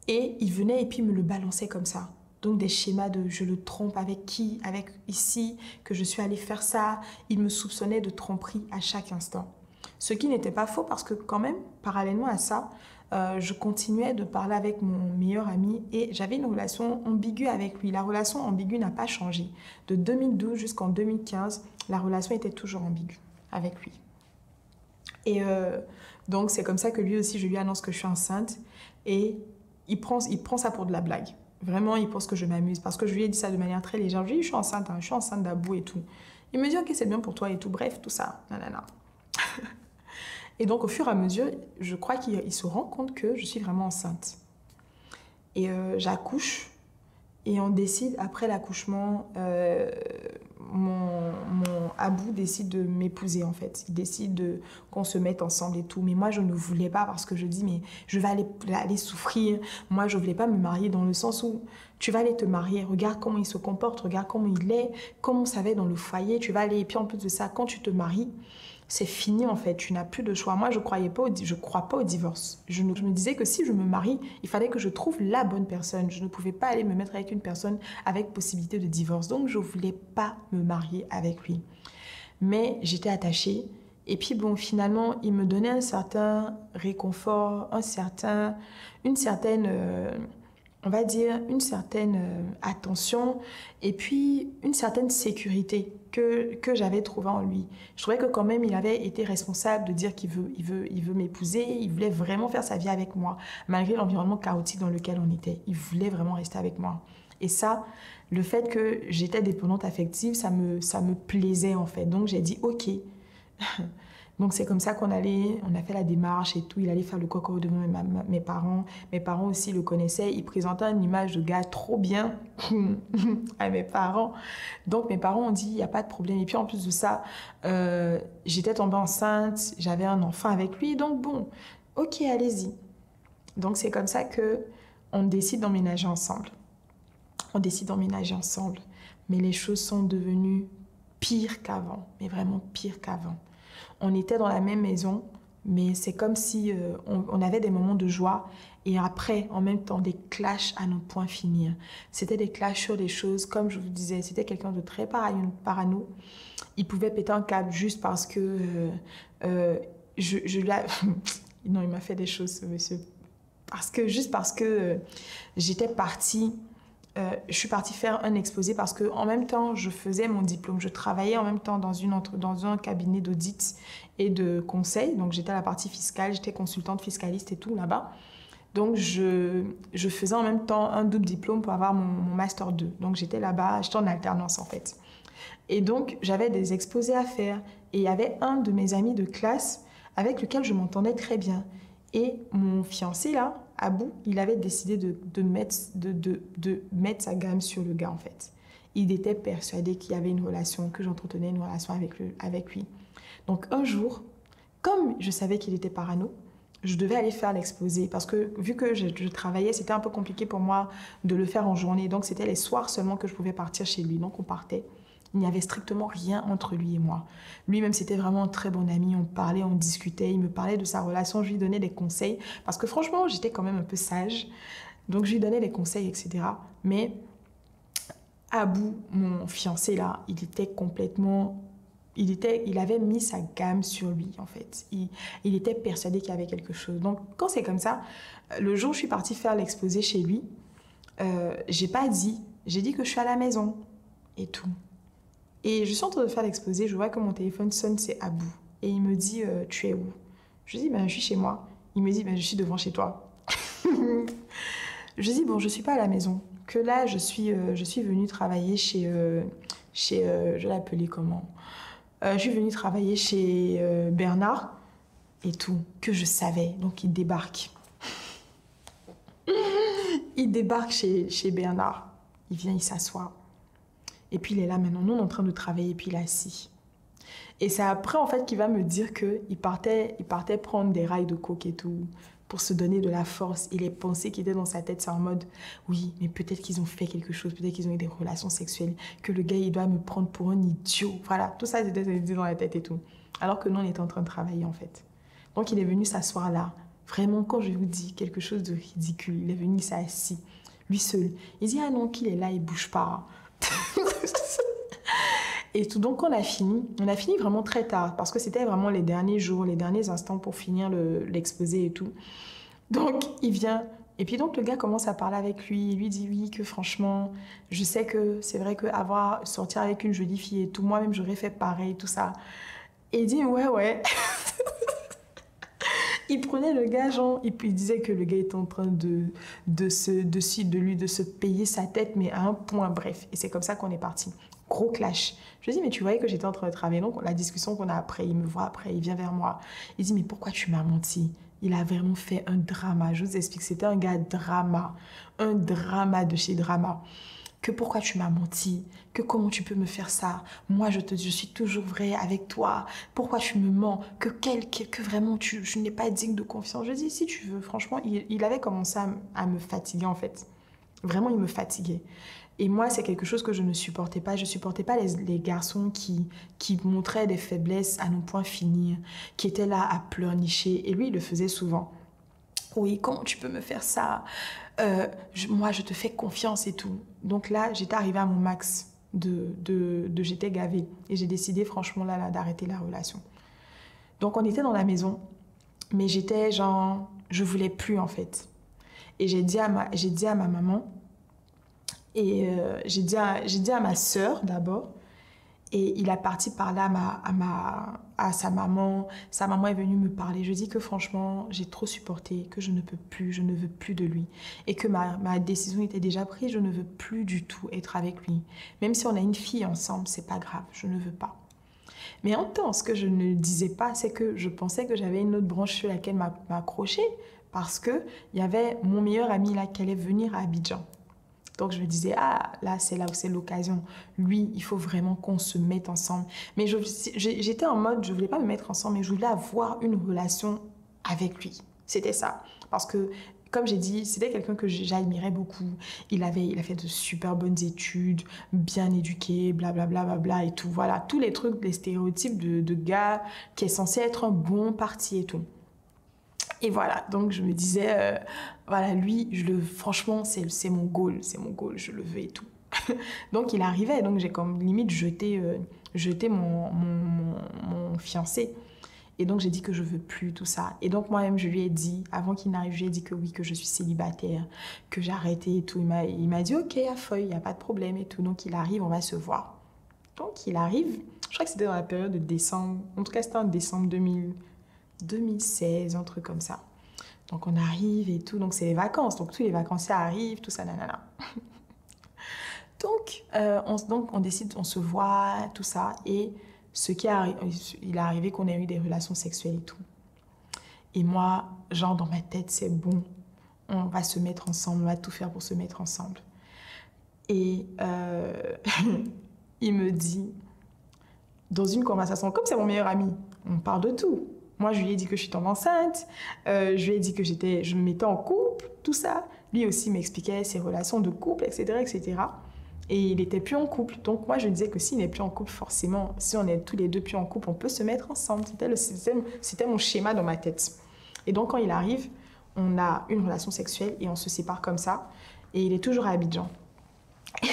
Et il venait et puis me le balançait comme ça. Donc des schémas de je le trompe avec qui, avec ici, que je suis allée faire ça. Il me soupçonnait de tromperie à chaque instant. Ce qui n'était pas faux parce que quand même, parallèlement à ça, je continuais de parler avec mon meilleur ami et j'avais une relation ambiguë avec lui. La relation ambiguë n'a pas changé. De 2012 jusqu'en 2015, la relation était toujours ambiguë avec lui. Et donc, c'est comme ça que lui aussi, je lui annonce que je suis enceinte et il prend ça pour de la blague. Vraiment, il pense que je m'amuse parce que je lui ai dit ça de manière très légère. Je lui ai dit, je suis enceinte d'Abou et tout. Il me dit, ok, c'est bien pour toi et tout. Bref, tout ça, nanana. Et donc, au fur et à mesure, je crois qu'il se rend compte que je suis vraiment enceinte. Et j'accouche. Et on décide, après l'accouchement, mon Abou décide de m'épouser, en fait. Il décide qu'on se mette ensemble et tout. Mais moi, je ne voulais pas parce que je dis, mais je vais aller souffrir. Moi, je ne voulais pas me marier dans le sens où tu vas aller te marier. Regarde comment il se comporte, regarde comment il est, comment ça va être dans le foyer. Tu vas aller, et puis en plus de ça, quand tu te maries, c'est fini en fait, tu n'as plus de choix. Moi, je crois pas au divorce. Je me disais que si je me marie, il fallait que je trouve la bonne personne. Je ne pouvais pas aller me mettre avec une personne avec possibilité de divorce. Donc, je ne voulais pas me marier avec lui. Mais j'étais attachée. Et puis bon, finalement, il me donnait un certain réconfort, une certaine on va dire, une certaine attention et puis une certaine sécurité que j'avais trouvée en lui. Je trouvais que quand même, il avait été responsable de dire qu'il veut m'épouser, il voulait vraiment faire sa vie avec moi, malgré l'environnement chaotique dans lequel on était. Il voulait vraiment rester avec moi. Et ça, le fait que j'étais dépendante affective, ça me plaisait en fait. Donc j'ai dit, ok. Donc c'est comme ça on a fait la démarche et tout. Il allait faire le coco devant mes parents. Mes parents aussi le connaissaient. Ils présentaient une image de gars trop bien à mes parents. Donc mes parents ont dit, il n'y a pas de problème. Et puis en plus de ça, j'étais tombée enceinte. J'avais un enfant avec lui. Donc bon, ok, allez-y. Donc c'est comme ça qu'on décide d'emménager ensemble. Mais les choses sont devenues pires qu'avant. Mais vraiment pires qu'avant. On était dans la même maison, mais c'est comme si on avait des moments de joie et après, en même temps, des clashs à ne point finir. C'était des clashs sur des choses, comme je vous disais, c'était quelqu'un de très parano. Il pouvait péter un câble juste parce que non, il m'a fait des choses, ce monsieur. Juste parce que j'étais partie... je suis partie faire un exposé parce qu'en même temps, je faisais mon diplôme. Je travaillais en même temps dans un cabinet d'audit et de conseil. Donc, j'étais à la partie fiscale, j'étais consultante fiscaliste et tout là-bas. Donc, je faisais en même temps un double diplôme pour avoir mon Master 2. Donc, j'étais là-bas, j'étais en alternance en fait. Et donc, j'avais des exposés à faire. Et il y avait un de mes amis de classe avec lequel je m'entendais très bien. Et mon fiancé, là, Abou, il avait décidé de mettre sa gamme sur le gars, en fait. Il était persuadé qu'il y avait une relation, que j'entretenais une relation avec lui. Donc, un jour, comme je savais qu'il était parano, je devais aller faire l'exposé parce que vu que je travaillais, c'était un peu compliqué pour moi de le faire en journée. Donc, c'était les soirs seulement que je pouvais partir chez lui. Donc, on partait. Il n'y avait strictement rien entre lui et moi. Lui-même, c'était vraiment un très bon ami. On parlait, on discutait. Il me parlait de sa relation. Je lui donnais des conseils. Parce que franchement, j'étais quand même un peu sage. Donc, je lui donnais des conseils, etc. Mais Abou, mon fiancé, là, il était complètement... Il avait mis sa gamme sur lui, en fait. Il était persuadé qu'il y avait quelque chose. Donc, quand c'est comme ça, le jour où je suis partie faire l'exposé chez lui, j'ai pas dit... J'ai dit que je suis à la maison et tout. Et je suis en train de faire l'exposé, je vois que mon téléphone sonne, c'est Abou. Et il me dit, tu es où? Je lui dis, ben, je suis chez moi. Il me dit, ben, je suis devant chez toi. Je lui dis, bon, je ne suis pas à la maison. Que là, je suis venue travailler chez je l'appelais comment? Je suis venue travailler chez Bernard et tout, que je savais. Donc, il débarque. Il débarque chez Bernard. Il vient, il s'assoit. Et puis, il est là maintenant. Nous, on est en train de travailler. Et puis, il est assis. Et c'est après, en fait, qu'il va me dire qu'il partait prendre des rails de coke et tout pour se donner de la force. Et les pensées qui étaient dans sa tête, c'est en mode, oui, mais peut-être qu'ils ont fait quelque chose. Peut-être qu'ils ont eu des relations sexuelles. Que le gars, il doit me prendre pour un idiot. Voilà, tout ça, c'était dans la tête et tout. Alors que nous, on était en train de travailler, en fait. Donc, il est venu s'asseoir là. Vraiment, quand je vous dis quelque chose de ridicule, il est venu, il s'est assis. Lui seul. Il dit, ah non, qu'il est là, il bouge pas. Et tout, donc on a fini vraiment très tard parce que c'était vraiment les derniers jours, les derniers instants pour finir l'exposé et tout. Donc, il vient. Et puis donc, le gars commence à parler avec lui. Il lui dit oui, que franchement, je sais que c'est vrai qu'avoir sortir avec une jolie fille et tout, moi-même, j'aurais fait pareil, tout ça. Et il dit ouais, ouais. Il prenait le gars, genre, il disait que le gars était en train de se payer sa tête, mais à un point, bref. Et c'est comme ça qu'on est parti. Gros clash. Je lui dis, mais tu voyais que j'étais en train de travailler. Donc, la discussion qu'on a après, il me voit après, il vient vers moi. Il dit, mais pourquoi tu m'as menti? Il a vraiment fait un drama. Je vous explique, c'était un gars drama. Un drama de chez drama. Que pourquoi tu m'as menti, que comment tu peux me faire ça, moi je suis toujours vrai avec toi, pourquoi tu me mens, que vraiment je n'es pas digne de confiance. Je dis si tu veux, franchement, il avait commencé à me fatiguer en fait. Vraiment, il me fatiguait. Et moi, c'est quelque chose que je ne supportais pas. Je ne supportais pas les garçons qui montraient des faiblesses à ne point finir, qui étaient là à pleurnicher. Et lui, il le faisait souvent. Oui, comment tu peux me faire ça? Moi, je te fais confiance et tout. Donc là, j'étais arrivée à mon max de j'étais gavée. Et j'ai décidé, franchement, là, d'arrêter la relation. Donc, on était dans la maison. Mais j'étais genre, je voulais plus, en fait. Et j'ai dit à ma maman, et j'ai dit à ma sœur, d'abord. Et il a parti parler à sa maman. Sa maman est venue me parler. Je dis que franchement, j'ai trop supporté, que je ne peux plus, je ne veux plus de lui. Et que ma décision était déjà prise, je ne veux plus du tout être avec lui. Même si on a une fille ensemble, c'est pas grave, je ne veux pas. Mais en même temps, ce que je ne disais pas, c'est que je pensais que j'avais une autre branche sur laquelle m'accrocher parce qu'il y avait mon meilleur ami là qui allait venir à Abidjan. Donc, je me disais, ah, là, c'est là où c'est l'occasion. Lui, il faut vraiment qu'on se mette ensemble. Mais j'étais en mode, je ne voulais pas me mettre ensemble, mais je voulais avoir une relation avec lui. C'était ça. Parce que, comme j'ai dit, c'était quelqu'un que j'admirais beaucoup. Il a fait de super bonnes études, bien éduqué, blablabla, bla, bla, bla, et tout. Voilà, tous les trucs, les stéréotypes de gars qui est censé être un bon parti et tout. Et voilà, donc je me disais, voilà, lui, franchement, c'est mon goal, je le veux et tout. Donc il arrivait, donc j'ai comme limite jeté mon fiancé. Et donc j'ai dit que je veux plus tout ça. Et donc moi-même, je lui ai dit, avant qu'il n'arrive, je lui ai dit que oui, que je suis célibataire, que j'ai arrêté et tout. Il m'a dit, ok, à feuille, il n'y a pas de problème et tout. Donc il arrive, on va se voir. Donc il arrive, je crois que c'était dans la période de décembre, en tout cas c'était en décembre 2016, un truc comme ça. Donc on arrive et tout, donc c'est les vacances, donc tous les vacanciers arrivent, tout ça, nanana. Donc on décide, on se voit, tout ça, et il est arrivé qu'on ait eu des relations sexuelles et tout. Et moi, genre dans ma tête, c'est bon, on va se mettre ensemble, on va tout faire pour se mettre ensemble. Et il me dit, dans une conversation, comme c'est mon meilleur ami, on parle de tout. Moi, je lui ai dit que je suis tombée enceinte, je lui ai dit que je me mettais en couple, tout ça. Lui aussi m'expliquait ses relations de couple, etc., etc. Et il n'était plus en couple. Donc moi, je disais que s'il n'est plus en couple, forcément, si on est tous les deux plus en couple, on peut se mettre ensemble. C'était mon schéma dans ma tête. Et donc, quand il arrive, on a une relation sexuelle et on se sépare comme ça. Et il est toujours à Abidjan.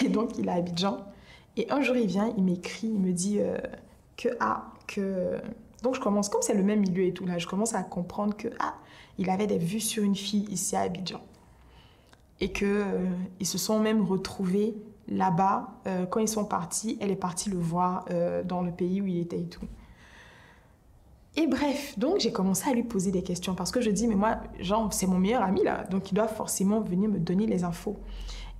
Et donc, il est à Abidjan. Et un jour, il vient, il m'écrit, il me dit Donc, je commence, comme c'est le même milieu et tout, là, je commence à comprendre il avait des vues sur une fille ici à Abidjan. Et qu'ils se sont même retrouvés là-bas. Quand ils sont partis, elle est partie le voir dans le pays où il était et tout. Et bref, donc j'ai commencé à lui poser des questions parce que je dis, mais moi, genre, c'est mon meilleur ami là, donc il doit forcément venir me donner les infos.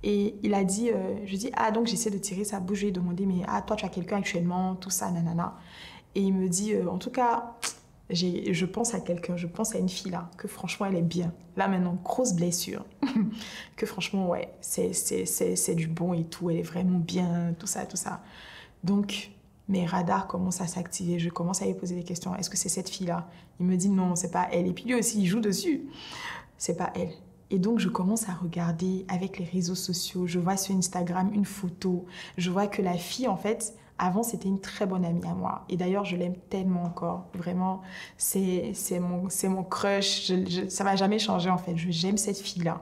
Et il a dit, je dis, donc j'essaie de tirer sa bouche, je lui ai demandé, mais toi, tu as quelqu'un actuellement, tout ça, nanana. Et il me dit, en tout cas, je pense à quelqu'un, je pense à une fille là, que franchement, elle est bien. Là maintenant, grosse blessure. Que franchement, ouais, c'est du bon et tout, elle est vraiment bien, tout ça, tout ça. Donc, mes radars commencent à s'activer, je commence à lui poser des questions. Est-ce que c'est cette fille-là? Il me dit non, c'est pas elle. Et puis lui aussi, il joue dessus. C'est pas elle. Et donc, je commence à regarder avec les réseaux sociaux. Je vois sur Instagram une photo. Je vois que la fille, en fait, avant, c'était une très bonne amie à moi. Et d'ailleurs, je l'aime tellement encore. Vraiment, c'est mon crush. Ça va jamais changer, en fait. J'aime cette fille-là.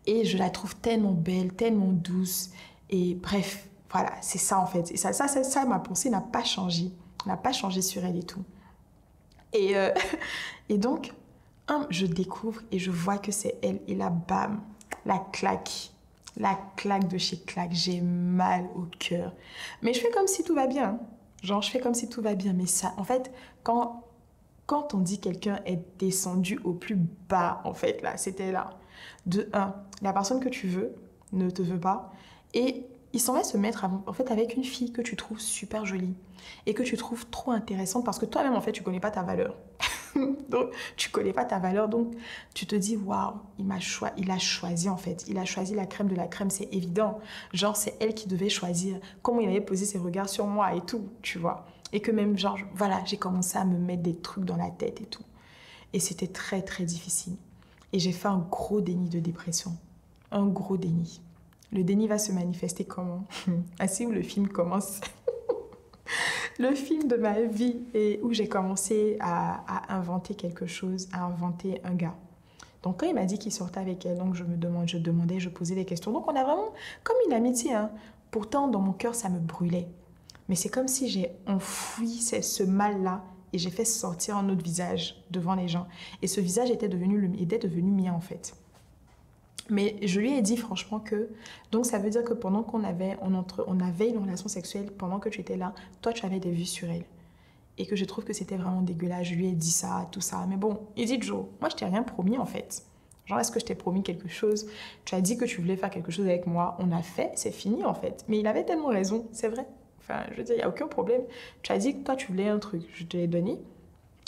Et je la trouve tellement belle, tellement douce. Et bref, voilà, c'est ça, en fait. Et ça, ma pensée n'a pas changé. N'a pas changé sur elle et tout. Et donc, Je découvre et je vois que c'est elle. Et là, bam, la claque. La claque de chez claque. J'ai mal au cœur. Mais je fais comme si tout va bien. Genre, je fais comme si tout va bien. Mais ça, en fait, quand on dit quelqu'un est descendu au plus bas, en fait, là, c'était là. De un, la personne que tu veux ne te veut pas. Et il s'en va se mettre, en fait, avec une fille que tu trouves super jolie. Et que tu trouves trop intéressante parce que toi-même, en fait, tu connais pas ta valeur. Donc, tu connais pas ta valeur, donc tu te dis, waouh, il a choisi en fait. Il a choisi la crème de la crème, c'est évident. Genre, c'est elle qui devait choisir comment il avait posé ses regards sur moi et tout, tu vois. Et que même, genre, voilà, j'ai commencé à me mettre des trucs dans la tête et tout. Et c'était très, très difficile. Et j'ai fait un gros déni de dépression. Un gros déni. Le déni va se manifester comment? Ainsi où le film commence. Le film de ma vie et où j'ai commencé à inventer quelque chose, à inventer un gars. Donc quand il m'a dit qu'il sortait avec elle, donc je demandais, je posais des questions. Donc on a vraiment comme une amitié. Hein. Pourtant dans mon cœur ça me brûlait. Mais c'est comme si j'ai enfoui ce mal-là et j'ai fait sortir un autre visage devant les gens. Et ce visage était devenu mien en fait. Mais je lui ai dit franchement que, donc ça veut dire que pendant on avait une relation sexuelle, pendant que tu étais là, toi tu avais des vues sur elle. Et que je trouve que c'était vraiment dégueulasse. Je lui ai dit ça, tout ça. Mais bon, il dit Joe, moi je t'ai rien promis en fait. Genre est-ce que je t'ai promis quelque chose? Tu as dit que tu voulais faire quelque chose avec moi. On a fait, c'est fini en fait. Mais il avait tellement raison, c'est vrai. Enfin, je veux dire, il n'y a aucun problème. Tu as dit que toi tu voulais un truc, je te l'ai donné.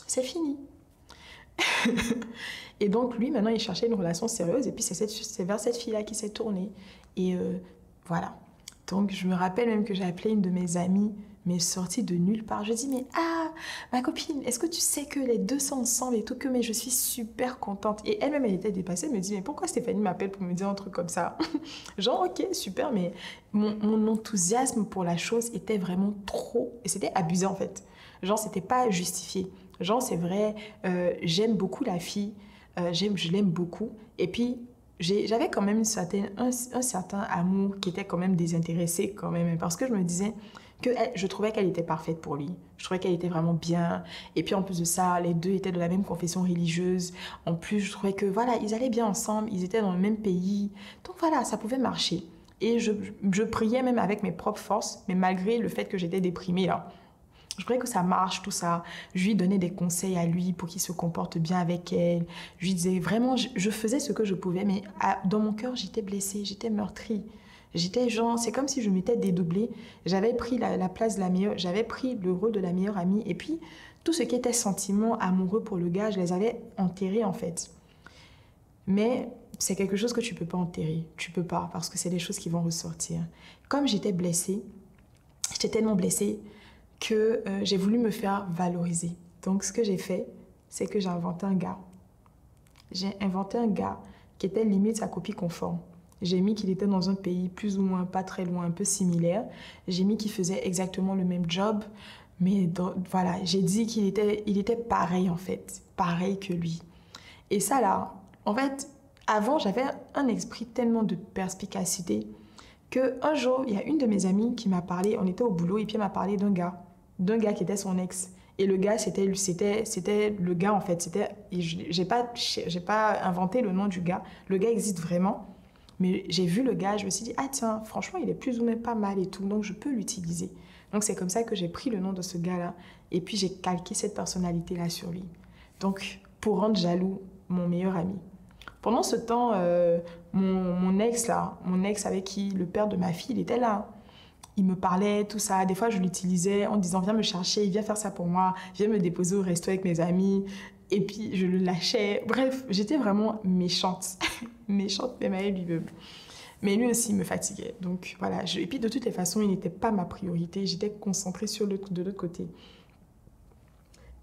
C'est fini. Et donc, lui, maintenant, il cherchait une relation sérieuse. Et puis, c'est vers cette fille-là qu'il s'est tourné. Et voilà. Donc, je me rappelle même que j'ai appelé une de mes amies, mais sortie de nulle part. Je dis, mais ma copine, est-ce que tu sais que les deux sont ensemble et tout, mais je suis super contente. Et elle-même, elle était dépassée. Elle me dit, mais pourquoi Stéphanie m'appelle pour me dire un truc comme ça? Genre, ok, super, mais mon enthousiasme pour la chose était vraiment trop... Et c'était abusé, en fait. Genre, c'était pas justifié. Genre, c'est vrai, j'aime beaucoup la fille, je l'aime beaucoup. Et puis, j'avais quand même un certain amour qui était quand même désintéressé quand même. Parce que je me disais que je trouvais qu'elle était parfaite pour lui. Je trouvais qu'elle était vraiment bien. Et puis, en plus de ça, les deux étaient de la même confession religieuse. En plus, je trouvais que, voilà, ils allaient bien ensemble. Ils étaient dans le même pays. Donc, voilà, ça pouvait marcher. Et je priais même avec mes propres forces, mais malgré le fait que j'étais déprimée, là. Je voudrais que ça marche, tout ça. Je lui donnais des conseils à lui pour qu'il se comporte bien avec elle. Je lui disais vraiment, je faisais ce que je pouvais, mais dans mon cœur, j'étais blessée, j'étais meurtrie. J'étais genre, c'est comme si je m'étais dédoublée. J'avais pris la place de la meilleure, j'avais pris le rôle de la meilleure amie. Et puis, tout ce qui était sentiment amoureux pour le gars, je les avais enterrés en fait. Mais c'est quelque chose que tu peux pas enterrer. Tu peux pas, parce que c'est des choses qui vont ressortir. Comme j'étais blessée, j'étais tellement blessée que j'ai voulu me faire valoriser. Donc, ce que j'ai fait, c'est que j'ai inventé un gars. J'ai inventé un gars qui était limite sa copie conforme. J'ai mis qu'il était dans un pays plus ou moins pas très loin, un peu similaire. J'ai mis qu'il faisait exactement le même job. Mais voilà, j'ai dit qu'il était pareil en fait. Pareil que lui. Et ça là, en fait, avant, j'avais un esprit tellement de perspicacité qu'un jour, il y a une de mes amies qui m'a parlé, on était au boulot, et puis elle m'a parlé d'un gars qui était son ex. Et le gars, c'était le gars, en fait. J'ai pas inventé le nom du gars. Le gars existe vraiment. Mais j'ai vu le gars, je me suis dit, ah tiens, franchement, il est plus ou moins pas mal et tout, donc je peux l'utiliser. Donc c'est comme ça que j'ai pris le nom de ce gars-là. Et puis j'ai calqué cette personnalité-là sur lui. Donc, pour rendre jaloux mon meilleur ami. Pendant ce temps, mon ex avec qui le père de ma fille, il était là. Il me parlait, tout ça. Des fois, je l'utilisais en disant, viens me chercher, viens faire ça pour moi, viens me déposer au resto avec mes amis. Et puis, je le lâchais. Bref, j'étais vraiment méchante. Méchante, mais lui aussi me fatiguait. Donc, voilà. Et puis, de toutes les façons, il n'était pas ma priorité. J'étais concentrée de l'autre côté.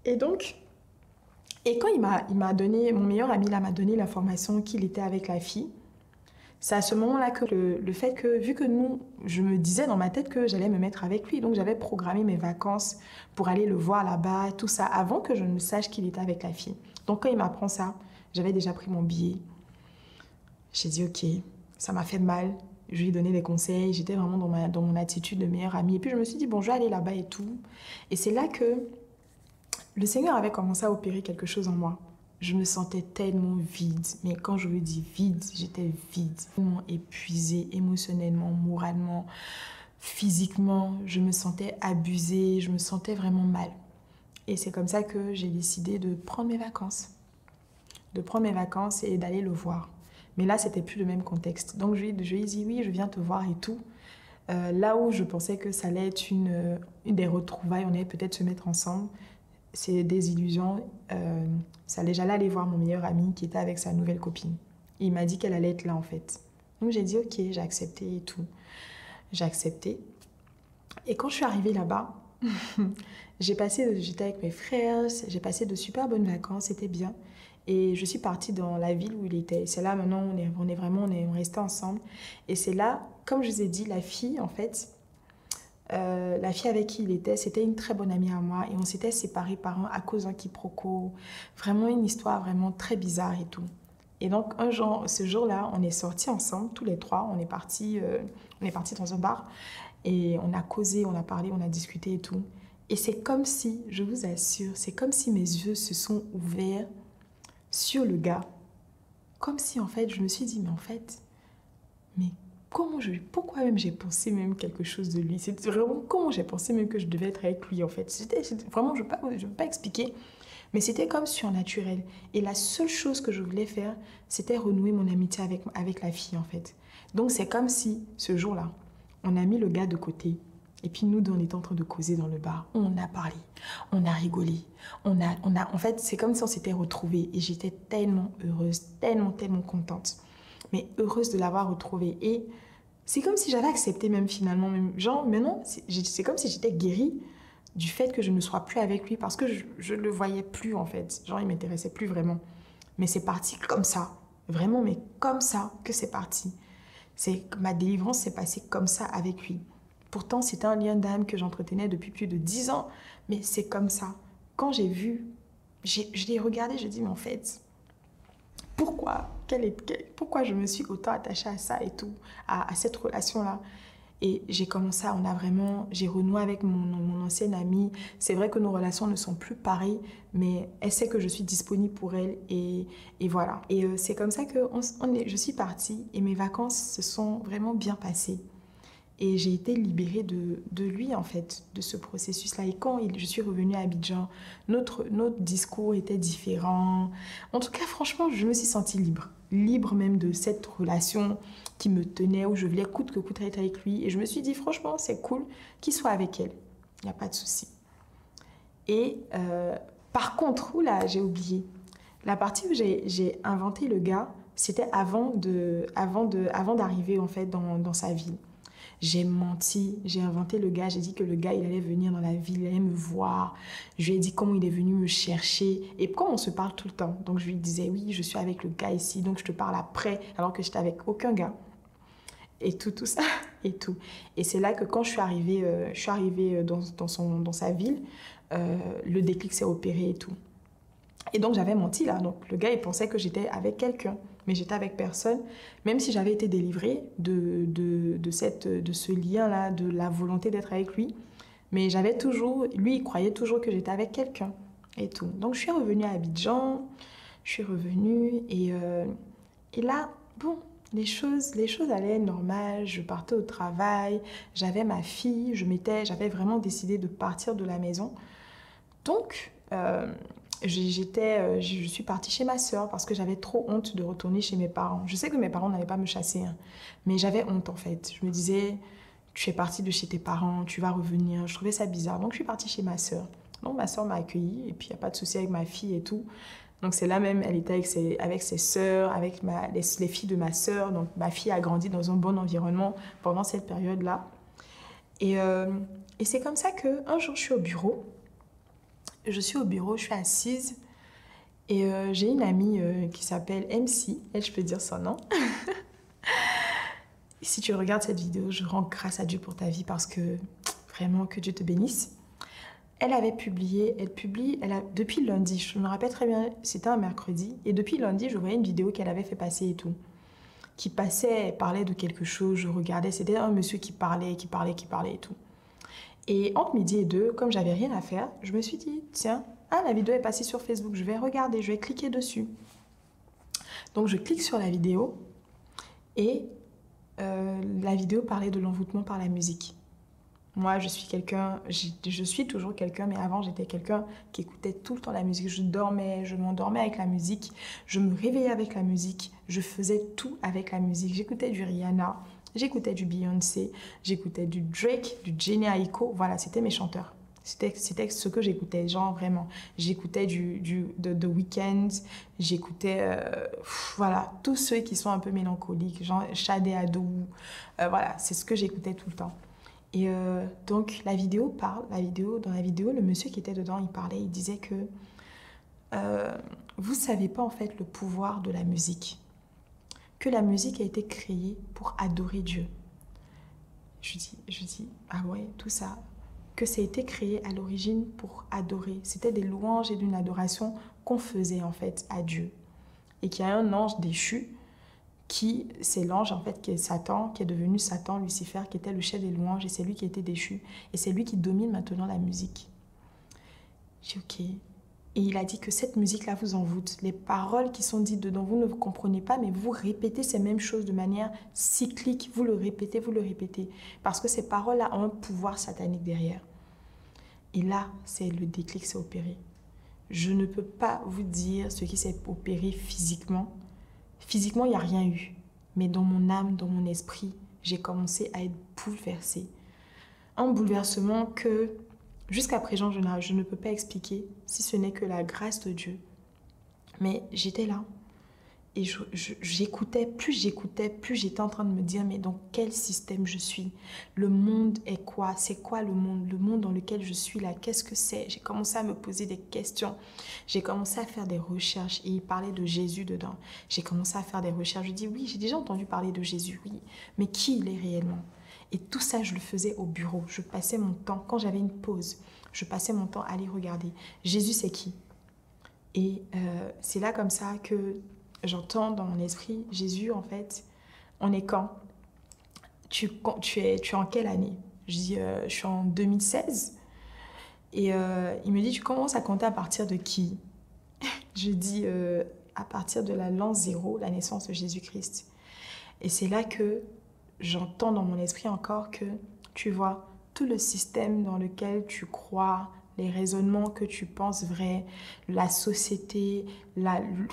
Et donc... Et quand mon meilleur ami là m'a donné l'information qu'il était avec la fille, c'est à ce moment-là que le fait que, vu que je me disais dans ma tête que j'allais me mettre avec lui, donc j'avais programmé mes vacances pour aller le voir là-bas, tout ça, avant que je ne sache qu'il était avec la fille. Donc quand il m'apprend ça, j'avais déjà pris mon billet. J'ai dit ok, ça m'a fait mal, je lui ai donné des conseils, j'étais vraiment dans mon attitude de meilleure amie. Et puis je me suis dit bon, je vais aller là-bas et tout. Et c'est là que le Seigneur avait commencé à opérer quelque chose en moi. je me sentais tellement vide. Mais quand je vous dis vide, j'étais vide. Tellement épuisée émotionnellement, moralement, physiquement. Je me sentais abusée, je me sentais vraiment mal. Et c'est comme ça que j'ai décidé de prendre mes vacances. De prendre mes vacances et d'aller le voir. Mais là, c'était plus le même contexte. Donc je lui ai dit oui, je viens te voir et tout. Là où je pensais que ça allait être une des retrouvailles, on allait peut-être se mettre ensemble. C'est des illusions. J'allais aller voir mon meilleur ami qui était avec sa nouvelle copine. Et il m'a dit qu'elle allait être là en fait. Donc j'ai dit ok, j'ai accepté et tout. J'ai accepté. Et quand je suis arrivée là-bas, j'étais avec mes frères, j'ai passé de super bonnes vacances, c'était bien. Et je suis partie dans la ville où il était. C'est là maintenant, on est restés ensemble. Et c'est là, comme je vous ai dit, la fille en fait, la fille avec qui il était, c'était une très bonne amie à moi. Et on s'était séparés à cause d'un quiproquo. Vraiment une histoire vraiment très bizarre et tout. Et donc ce jour-là, on est sortis ensemble, tous les trois. On est partis dans un bar. Et on a causé, on a parlé, on a discuté et tout. Et c'est comme si, je vous assure, c'est comme si mes yeux se sont ouverts sur le gars. Comme si, en fait, je me suis dit, mais en fait, mais pourquoi même j'ai pensé même quelque chose de lui? C'est vraiment comment j'ai pensé même que je devais être avec lui, en fait. Vraiment, je ne veux pas expliquer, mais c'était comme surnaturel. Et la seule chose que je voulais faire, c'était renouer mon amitié avec la fille, en fait. Donc, c'est comme si, ce jour-là, on a mis le gars de côté. Et puis nous, on était en train de causer dans le bar. On a parlé, on a rigolé. En fait, c'est comme si on s'était retrouvés. Et j'étais tellement heureuse, tellement contente. Mais heureuse de l'avoir retrouvé. Et c'est comme si j'avais accepté même finalement. Genre, maintenant, c'est comme si j'étais guérie du fait que je ne sois plus avec lui. Parce que je ne le voyais plus, en fait. Genre, il ne m'intéressait plus vraiment. Mais c'est parti comme ça. Vraiment, mais comme ça que c'est parti. Ma délivrance s'est passée comme ça avec lui. Pourtant, c'était un lien d'âme que j'entretenais depuis plus de 10 ans. Mais c'est comme ça. Quand j'ai vu, je l'ai regardé, je dis, mais en fait, pourquoi je me suis autant attachée à ça et tout, à cette relation-là? Et j'ai commencé, j'ai renoué avec mon ancienne amie. C'est vrai que nos relations ne sont plus pareilles, mais elle sait que je suis disponible pour elle et voilà. Et c'est comme ça que je suis partie et mes vacances se sont vraiment bien passées. Et j'ai été libérée de lui, en fait, de ce processus-là. Et quand je suis revenue à Abidjan, notre discours était différent. En tout cas, franchement, je me suis sentie libre. Libre même de cette relation qui me tenait, où je voulais coûte que coûte être avec lui. Et je me suis dit, franchement, c'est cool qu'il soit avec elle. Il n'y a pas de souci. Et par contre, oula, j'ai oublié. La partie où j'ai inventé le gars, c'était avant d'arriver, en fait, dans sa ville. J'ai menti, j'ai inventé le gars, j'ai dit que le gars, il allait venir dans la ville, il allait me voir. Je lui ai dit comment il est venu me chercher. Et comme on se parle tout le temps, donc je lui disais, oui, je suis avec le gars ici, donc je te parle après, alors que j'étais avec aucun gars. Et tout ça, et tout. Et c'est là que quand je suis arrivée dans sa ville, le déclic s'est opéré et tout. Et donc j'avais menti là, donc le gars, il pensait que j'étais avec quelqu'un. Mais j'étais avec personne, même si j'avais été délivrée de ce lien-là, de la volonté d'être avec lui. Mais lui, il croyait toujours que j'étais avec quelqu'un et tout. Donc, je suis revenue à Abidjan, et là, bon, les choses allaient normales. Je partais au travail, j'avais ma fille, j'avais vraiment décidé de partir de la maison. Donc, je suis partie chez ma sœur parce que j'avais trop honte de retourner chez mes parents. Je sais que mes parents n'allaient pas me chasser, hein, mais j'avais honte en fait. Je me disais, tu es partie de chez tes parents, tu vas revenir. Je trouvais ça bizarre. Donc je suis partie chez ma sœur. Donc ma sœur m'a accueillie et puis il n'y a pas de souci avec ma fille et tout. Donc c'est là même, elle était avec ses sœurs, avec les filles de ma sœur. Donc ma fille a grandi dans un bon environnement pendant cette période-là. Et c'est comme ça qu'un jour je suis au bureau. Je suis assise et j'ai une amie qui s'appelle MC, elle, je peux dire son nom. Si tu regardes cette vidéo, je rends grâce à Dieu pour ta vie parce que vraiment que Dieu te bénisse. Elle publie depuis lundi, je me rappelle très bien, c'était un mercredi, et depuis lundi, je voyais une vidéo qu'elle avait fait passer et tout. Elle parlait de quelque chose, je regardais, c'était un monsieur qui parlait et tout. Et entre midi et 2, comme j'avais rien à faire, je me suis dit, tiens, Ah, la vidéo est passée sur Facebook, je vais regarder, je vais cliquer dessus. Donc je clique sur la vidéo et la vidéo parlait de l'envoûtement par la musique. Moi, je suis toujours quelqu'un, mais avant, j'étais quelqu'un qui écoutait tout le temps la musique. Je m'endormais avec la musique, je me réveillais avec la musique, je faisais tout avec la musique. J'écoutais du Rihanna, j'écoutais du Beyoncé, j'écoutais du Drake, du Jhené Aiko. Voilà, c'était mes chanteurs. C'était ce que j'écoutais, genre vraiment. J'écoutais de The Weeknd, j'écoutais, voilà, tous ceux qui sont un peu mélancoliques, genre Sade Adou. Voilà, c'est ce que j'écoutais tout le temps. Et donc, dans la vidéo, le monsieur qui était dedans, il parlait, il disait que vous ne savez pas en fait le pouvoir de la musique, que la musique a été créée pour adorer Dieu. Je dis, ah ouais, tout ça, que ça a été créé à l'origine pour adorer. C'était des louanges et d'une adoration qu'on faisait en fait à Dieu. Et qu'il y a un ange déchu c'est l'ange en fait qui est Satan, qui est devenu Satan, Lucifer, qui était le chef des louanges et c'est lui qui a été déchu. Et c'est lui qui domine maintenant la musique. J'ai dit ok. Et il a dit que cette musique-là vous envoûte. Les paroles qui sont dites dedans, vous ne vous comprenez pas, mais vous répétez ces mêmes choses de manière cyclique. Vous le répétez, parce que ces paroles-là ont un pouvoir satanique derrière. Et là, c'est le déclic s'est opéré. Je ne peux pas vous dire ce qui s'est opéré physiquement. Physiquement, il n'y a rien eu. Mais dans mon âme, dans mon esprit, j'ai commencé à être bouleversée. Un bouleversement que, jusqu'à présent, je ne peux pas expliquer, si ce n'est que la grâce de Dieu. Mais j'étais là. Et j'écoutais, plus j'étais en train de me dire, mais dans quel système je suis? Le monde est quoi? C'est quoi le monde? Le monde dans lequel je suis là, qu'est-ce que c'est? J'ai commencé à me poser des questions. J'ai commencé à faire des recherches et il parlait de Jésus dedans. J'ai commencé à faire des recherches. Je dis, oui, j'ai déjà entendu parler de Jésus, oui. Mais qui il est réellement? Et tout ça, je le faisais au bureau. Je passais mon temps, quand j'avais une pause, je passais mon temps à aller regarder. Jésus, c'est qui? Et c'est là comme ça que j'entends dans mon esprit, Jésus, en fait, on est quand? Tu es en quelle année? Je dis, je suis en 2016. Et il me dit, tu commences à compter à partir de qui? Je dis, à partir de la l'an 0, la naissance de Jésus-Christ. Et c'est là que j'entends dans mon esprit encore que, tu vois, tout le système dans lequel tu crois, les raisonnements que tu penses vrais, la société,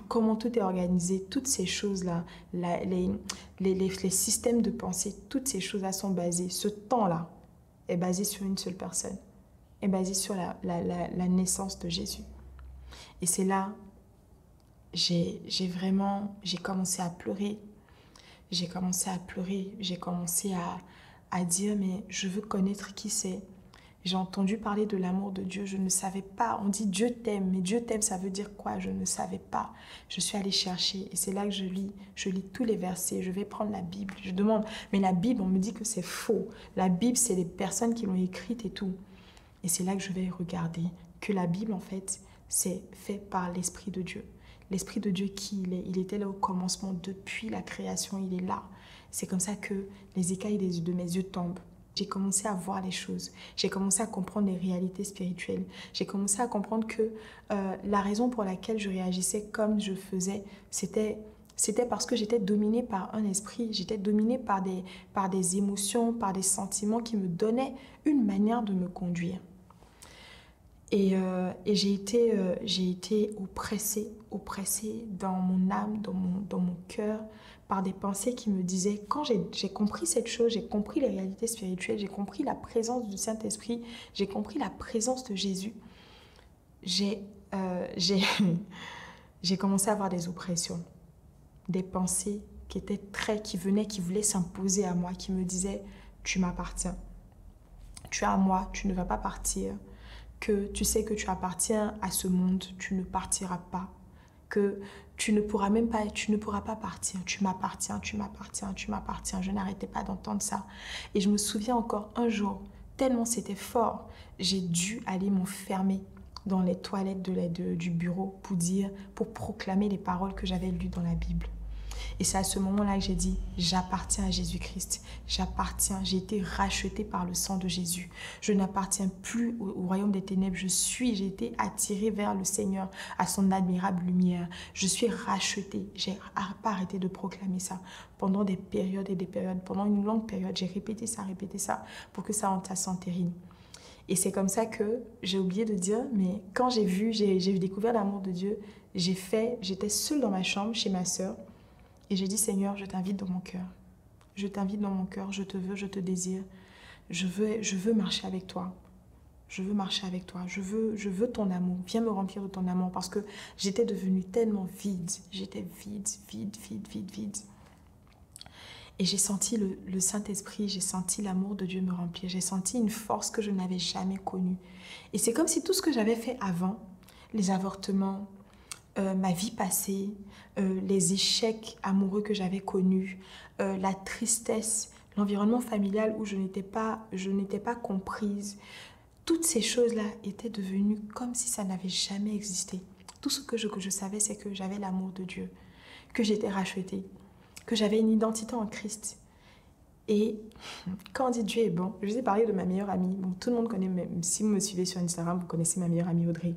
comment tout est organisé, toutes ces choses-là, les systèmes de pensée, toutes ces choses-là sont basées, ce temps-là est basé sur une seule personne, est basé sur la naissance de Jésus. Et c'est là, j'ai commencé à pleurer, j'ai commencé à dire, mais je veux connaître qui c'est. J'ai entendu parler de l'amour de Dieu, je ne savais pas. On dit Dieu t'aime, mais Dieu t'aime, ça veut dire quoi? Je ne savais pas. Je suis allée chercher et c'est là que je lis tous les versets. Je vais prendre la Bible, je demande, mais la Bible, on me dit que c'est faux. La Bible, c'est les personnes qui l'ont écrite et tout. Et c'est là que je vais regarder que la Bible, en fait, c'est fait par l'Esprit de Dieu. L'Esprit de Dieu, qui il est? Il était là au commencement, depuis la création, il est là. C'est comme ça que les écailles de mes yeux tombent. J'ai commencé à voir les choses, j'ai commencé à comprendre les réalités spirituelles, j'ai commencé à comprendre que la raison pour laquelle je réagissais comme je faisais, c'était parce que j'étais dominée par un esprit, j'étais dominée par des émotions, par des sentiments qui me donnaient une manière de me conduire. Et j'ai été oppressée dans mon âme, dans mon cœur, par des pensées qui me disaient, quand j'ai compris cette chose, j'ai compris les réalités spirituelles, j'ai compris la présence du Saint-Esprit, j'ai compris la présence de Jésus, j'ai commencé à avoir des oppressions, des pensées qui voulaient s'imposer à moi, qui me disaient, tu m'appartiens, tu es à moi, tu ne vas pas partir, que tu sais que tu appartiens à ce monde, tu ne partiras pas, que tu ne pourras pas partir, tu m'appartiens. Je n'arrêtais pas d'entendre ça. Et je me souviens encore un jour, tellement c'était fort, j'ai dû aller m'enfermer dans les toilettes du bureau pour proclamer les paroles que j'avais lues dans la Bible. Et c'est à ce moment-là que j'ai dit, j'appartiens à Jésus-Christ. J'appartiens, j'ai été rachetée par le sang de Jésus. Je n'appartiens plus au royaume des ténèbres. J'ai été attirée vers le Seigneur, à son admirable lumière. Je suis rachetée. J'ai pas arrêté de proclamer ça pendant des périodes et des périodes. Pendant une longue période, j'ai répété ça pour que ça entasse en terrine. Et c'est comme ça que j'ai oublié de dire, mais quand j'ai découvert l'amour de Dieu, j'étais seule dans ma chambre chez ma sœur et j'ai dit, Seigneur, je t'invite dans mon cœur. Je t'invite dans mon cœur, je te veux, je te désire. Je veux marcher avec toi. Je veux marcher avec toi. Je veux ton amour. Viens me remplir de ton amour parce que j'étais devenue tellement vide. J'étais vide. Et j'ai senti le Saint-Esprit, j'ai senti l'amour de Dieu me remplir. J'ai senti une force que je n'avais jamais connue. Et c'est comme si tout ce que j'avais fait avant, les avortements, ma vie passée, les échecs amoureux que j'avais connus, la tristesse, l'environnement familial où je n'étais pas comprise, toutes ces choses-là étaient devenues comme si ça n'avait jamais existé. Tout ce que je savais, c'est que j'avais l'amour de Dieu, que j'étais rachetée, que j'avais une identité en Christ. Et quand on dit Dieu est bon, je vous ai parlé de ma meilleure amie. Bon, tout le monde connaît, même si vous me suivez sur Instagram, vous connaissez ma meilleure amie Audrey.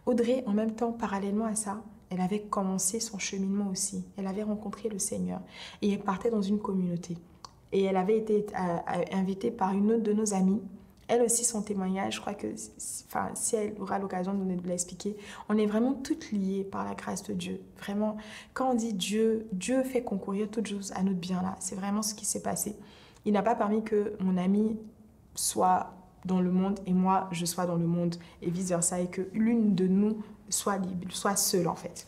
Audrey, en même temps, parallèlement à ça, elle avait commencé son cheminement aussi. Elle avait rencontré le Seigneur et elle partait dans une communauté. Et elle avait été invitée par une autre de nos amies. Elle aussi, son témoignage, je crois que si elle aura l'occasion de l'expliquer, on est vraiment toutes liées par la grâce de Dieu. Vraiment, quand on dit Dieu fait concourir toutes choses à notre bien là. C'est vraiment ce qui s'est passé. Il n'a pas permis que mon amie soit dans le monde et moi, je sois dans le monde et vice-versa et que l'une de nous soit libre, soit seule en fait.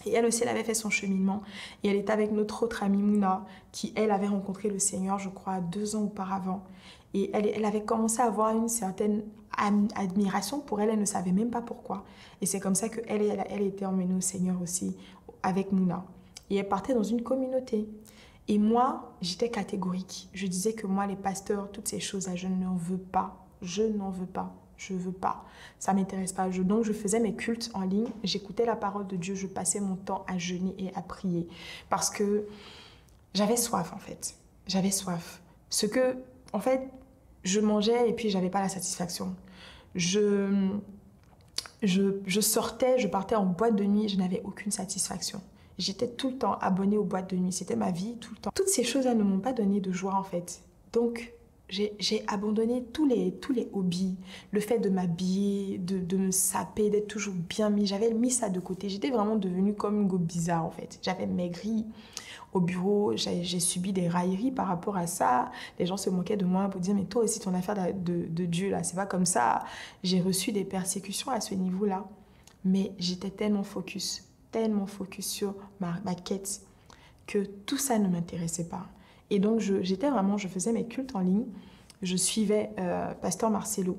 Et elle aussi, elle avait fait son cheminement et elle était avec notre autre amie Mouna qui, elle, avait rencontré le Seigneur, je crois, 2 ans auparavant. Et elle avait commencé à avoir une certaine admiration pour elle, elle ne savait même pas pourquoi. Et c'est comme ça qu'elle était emmenée au Seigneur aussi avec Mouna. Et elle partait dans une communauté. Et moi, j'étais catégorique. Je disais que moi, les pasteurs, toutes ces choses-là, je n'en veux pas. Je n'en veux pas. Je veux pas. Ça m'intéresse pas. Donc, je faisais mes cultes en ligne. J'écoutais la parole de Dieu. Je passais mon temps à jeûner et à prier. Parce que j'avais soif, en fait. J'avais soif. Ce que, en fait, je mangeais et puis j'avais pas la satisfaction. Je sortais, je partais en boîte de nuit, je n'avais aucune satisfaction. J'étais tout le temps abonnée aux boîtes de nuit, c'était ma vie tout le temps. Toutes ces choses-là ne m'ont pas donné de joie en fait. Donc j'ai abandonné tous les hobbies, le fait de m'habiller, de me saper, d'être toujours bien mis. J'avais mis ça de côté. J'étais vraiment devenue comme une go bizarre en fait. J'avais maigri. Au bureau, j'ai subi des railleries par rapport à ça. Les gens se moquaient de moi pour dire « Mais toi aussi, ton affaire de Dieu, là, c'est pas comme ça. » J'ai reçu des persécutions à ce niveau-là. Mais j'étais tellement focus sur ma quête que tout ça ne m'intéressait pas. Et donc, je faisais mes cultes en ligne. Je suivais Pasteur Marcelo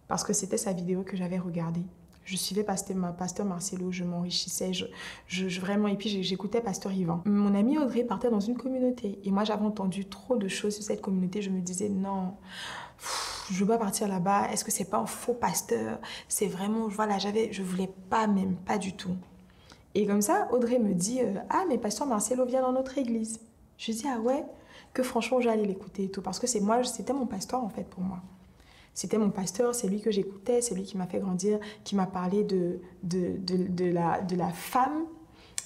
parce que c'était sa vidéo que j'avais regardée. Je suivais Pasteur Marcelo, je m'enrichissais, vraiment, et puis j'écoutais Pasteur Yvan. Mon amie Audrey partait dans une communauté et moi j'avais entendu trop de choses sur cette communauté. Je me disais non, je veux pas partir là-bas. Est-ce que c'est pas un faux pasteur? C'est vraiment, voilà, je voulais pas, même pas du tout. Et comme ça, Audrey me dit ah mais Pasteur Marcelo vient dans notre église. Je dis ah ouais, que franchement j'allais l'écouter et tout parce que c'était mon pasteur en fait pour moi. C'était mon pasteur, c'est lui que j'écoutais, c'est lui qui m'a fait grandir, qui m'a parlé de la femme,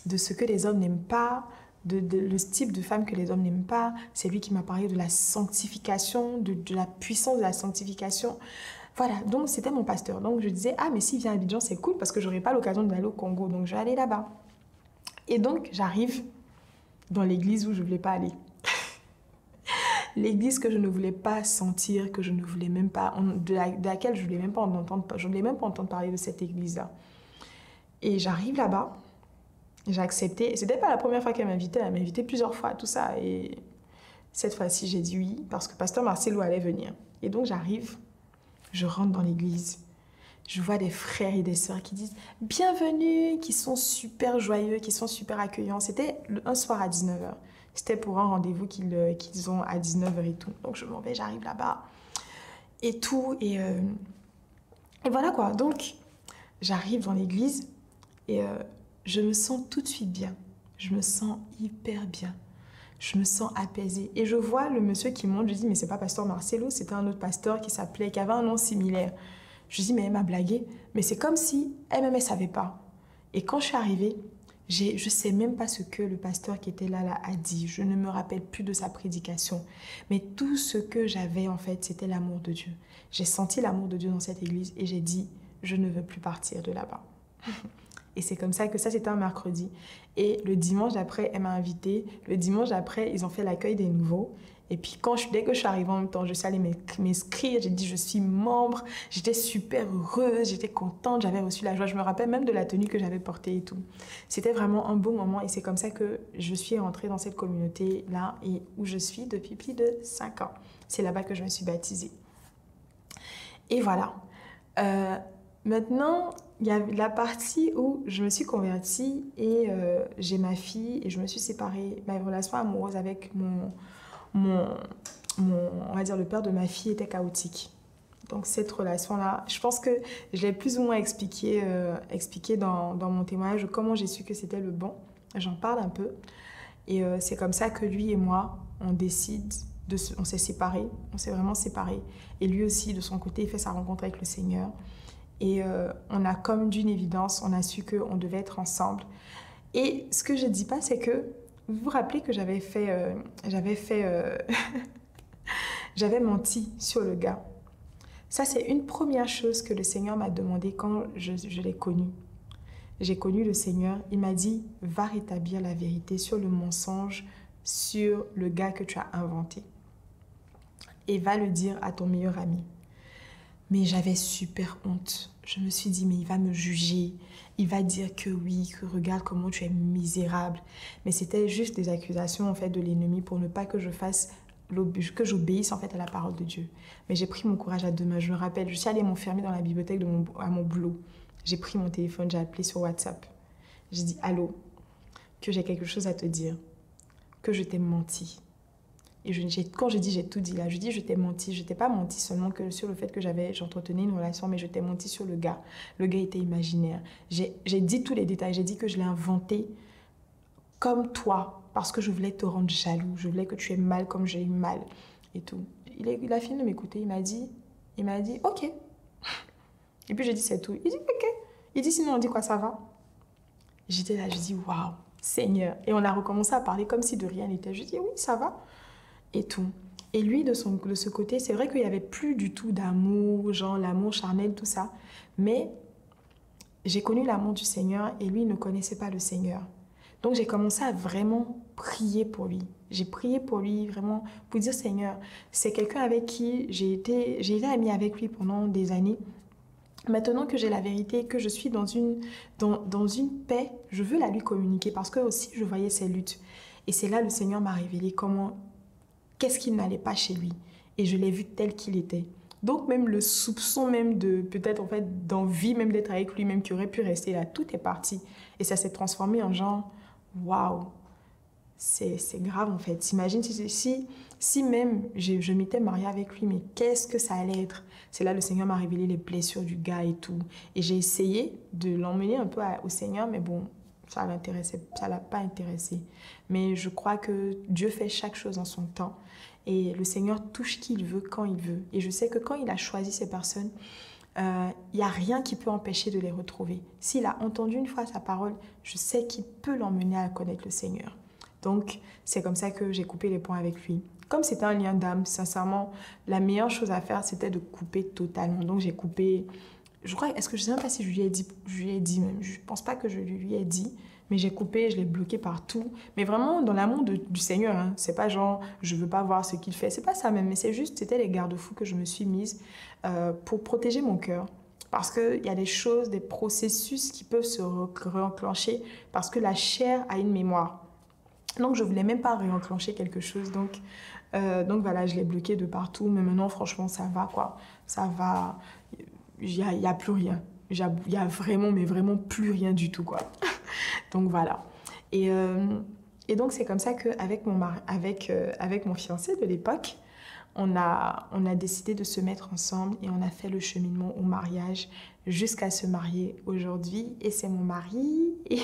de ce que les hommes n'aiment pas, le type de femme que les hommes n'aiment pas. C'est lui qui m'a parlé de la sanctification, de la puissance de la sanctification. Voilà, donc c'était mon pasteur. Donc je disais, ah mais s'il vient à Abidjan, c'est cool parce que j'aurais pas l'occasion d'aller au Congo, donc je vais aller là-bas. Et donc j'arrive dans l'église où je voulais pas aller. L'église que je ne voulais pas sentir, que je ne voulais même pas, de laquelle je ne voulais même pas entendre parler de cette église-là. Et j'arrive là-bas, j'ai accepté. C'était pas la première fois qu'elle m'invitait, elle m'invitait plusieurs fois, tout ça. Et cette fois-ci, j'ai dit oui, parce que Pasteur Marcelo allait venir. Et donc j'arrive, je rentre dans l'église, je vois des frères et des sœurs qui disent « Bienvenue », qui sont super joyeux, qui sont super accueillants. C'était un soir à 19h. C'était pour un rendez-vous qu'ils ont à 19h et tout. Donc je m'en vais, j'arrive là-bas et tout. Et voilà quoi. Donc j'arrive dans l'église et je me sens tout de suite bien. je me sens hyper bien. Je me sens apaisée. Et je vois le monsieur qui monte, je dis, mais c'est pas pasteur Marcelo, c'était un autre pasteur qui avait un nom similaire. Je dis, mais elle m'a blagué. Mais c'est comme si elle-même, elle savait pas. Et quand je suis arrivée, je sais même pas ce que le pasteur qui était là a dit. Je ne me rappelle plus de sa prédication. Mais tout ce que j'avais, en fait, c'était l'amour de Dieu. J'ai senti l'amour de Dieu dans cette église et j'ai dit, je ne veux plus partir de là-bas. Et c'est comme ça que ça, c'était un mercredi. Et le dimanche d'après, elle m'a invitée. Le dimanche d'après, ils ont fait l'accueil des nouveaux. Et puis dès que je suis arrivée en même temps, je suis allée m'inscrire. J'ai dit, je suis membre. J'étais super heureuse, j'étais contente, j'avais reçu la joie. Je me rappelle même de la tenue que j'avais portée et tout. C'était vraiment un beau moment et c'est comme ça que je suis rentrée dans cette communauté-là et où je suis depuis plus de 5 ans. C'est là-bas que je me suis baptisée. Et voilà. Maintenant, il y a la partie où je me suis convertie et j'ai ma fille et je me suis séparée. Ma relation amoureuse avec on va dire le père de ma fille était chaotique. Donc cette relation-là, je pense que je l'ai plus ou moins expliqué dans mon témoignage, comment j'ai su que c'était le bon. J'en parle un peu. Et c'est comme ça que lui et moi, on s'est séparés, on s'est vraiment séparés. Et lui aussi, de son côté, il fait sa rencontre avec le Seigneur. Et on a comme d'une évidence, on a su qu'on devait être ensemble. Et ce que je ne dis pas, c'est que vous vous rappelez que j'avais menti sur le gars. Ça, c'est une première chose que le Seigneur m'a demandé quand je l'ai connu. J'ai connu le Seigneur, il m'a dit, va rétablir la vérité sur le mensonge, sur le gars que tu as inventé. Et va le dire à ton meilleur ami. Mais j'avais super honte. Je me suis dit, mais il va me juger. Il va dire que oui, que regarde comment tu es misérable. Mais c'était juste des accusations en fait de l'ennemi pour ne pas que j'obéisse en fait à la parole de Dieu. Mais j'ai pris mon courage à deux mains. Je me rappelle, je suis allée m'enfermer dans la bibliothèque à mon boulot. J'ai pris mon téléphone, j'ai appelé sur WhatsApp. J'ai dit, allô, que j'ai quelque chose à te dire, que je t'ai menti. Et quand je dis j'ai tout dit là, je dis je t'ai menti. Je t'ai pas menti seulement que sur le fait que j'entretenais une relation, mais je t'ai menti sur le gars. Le gars était imaginaire. J'ai dit tous les détails. J'ai dit que je l'ai inventé comme toi parce que je voulais te rendre jaloux. Je voulais que tu aies mal comme j'ai eu mal et tout. Il a fini de m'écouter. Il m'a dit ok. Et puis j'ai dit c'est tout. Il dit ok. Il dit sinon on dit quoi, ça va? J'étais là, je dis waouh, Seigneur. Et on a recommencé à parler comme si de rien n'était. Je dis oui, ça va. Et tout. Et lui, de ce côté, c'est vrai qu'il n'y avait plus du tout d'amour, genre l'amour charnel, tout ça. Mais j'ai connu l'amour du Seigneur et lui, il ne connaissait pas le Seigneur. Donc, j'ai commencé à vraiment prier pour lui. J'ai prié pour lui, vraiment, pour dire, Seigneur, c'est quelqu'un avec qui j'ai été amie avec lui pendant des années. Maintenant que j'ai la vérité, que je suis dans une paix, je veux la lui communiquer parce que aussi, je voyais ses luttes. Et c'est là le Seigneur m'a révélé qu'est-ce qui n'allait pas chez lui. Et je l'ai vu tel qu'il était. Donc même le soupçon même de peut-être en fait d'envie même d'être avec lui même qui aurait pu rester là, tout est parti. Et ça s'est transformé en genre, waouh, c'est grave en fait. T'imagines si même je m'étais mariée avec lui, mais qu'est-ce que ça allait être? C'est là le Seigneur m'a révélé les blessures du gars et tout. Et j'ai essayé de l'emmener un peu au Seigneur, mais bon, ça l'a pas intéressé. Mais je crois que Dieu fait chaque chose en son temps. Et le Seigneur touche qui il veut, quand il veut. Et je sais que quand il a choisi ces personnes, il n'y a rien qui peut empêcher de les retrouver. S'il a entendu une fois sa parole, je sais qu'il peut l'emmener à connaître le Seigneur. Donc, c'est comme ça que j'ai coupé les ponts avec lui. Comme c'était un lien d'âme, sincèrement, la meilleure chose à faire, c'était de couper totalement. Donc, j'ai coupé... Je crois, est-ce que je ne sais même pas si je lui ai dit même. Je ne pense pas que je lui ai dit. Mais j'ai coupé, je l'ai bloqué partout. Mais vraiment dans l'amour du Seigneur. Hein. C'est pas genre, je veux pas voir ce qu'il fait. C'est pas ça même. Mais c'est juste, c'était les garde-fous que je me suis mise pour protéger mon cœur. Parce qu'il y a des choses, des processus qui peuvent se réenclencher parce que la chair a une mémoire. Donc, je voulais même pas réenclencher quelque chose. Donc voilà, je l'ai bloqué de partout. Mais maintenant, franchement, ça va, quoi. Ça va. Il y a plus rien. Il y a vraiment, mais vraiment plus rien du tout, quoi. Donc voilà. Et donc c'est comme ça qu'avec mon fiancé de l'époque, on a décidé de se mettre ensemble et on a fait le cheminement au mariage jusqu'à se marier aujourd'hui. Et c'est mon mari. Et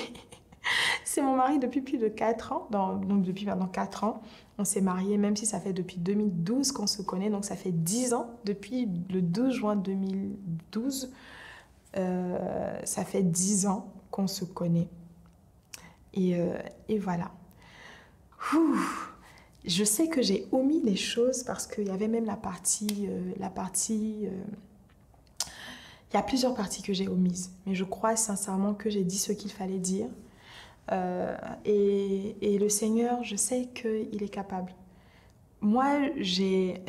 C'est mon mari depuis plus de 4 ans, donc depuis maintenant 4 ans. On s'est mariés, même si ça fait depuis 2012 qu'on se connaît, donc ça fait 10 ans, depuis le 12 juin 2012, ça fait 10 ans qu'on se connaît. Et voilà. Ouh. Je sais que j'ai omis des choses parce qu'il y avait même la partie... il y a plusieurs parties que j'ai omises, mais je crois sincèrement que j'ai dit ce qu'il fallait dire. Et le Seigneur, je sais qu'il est capable. Moi, j'ai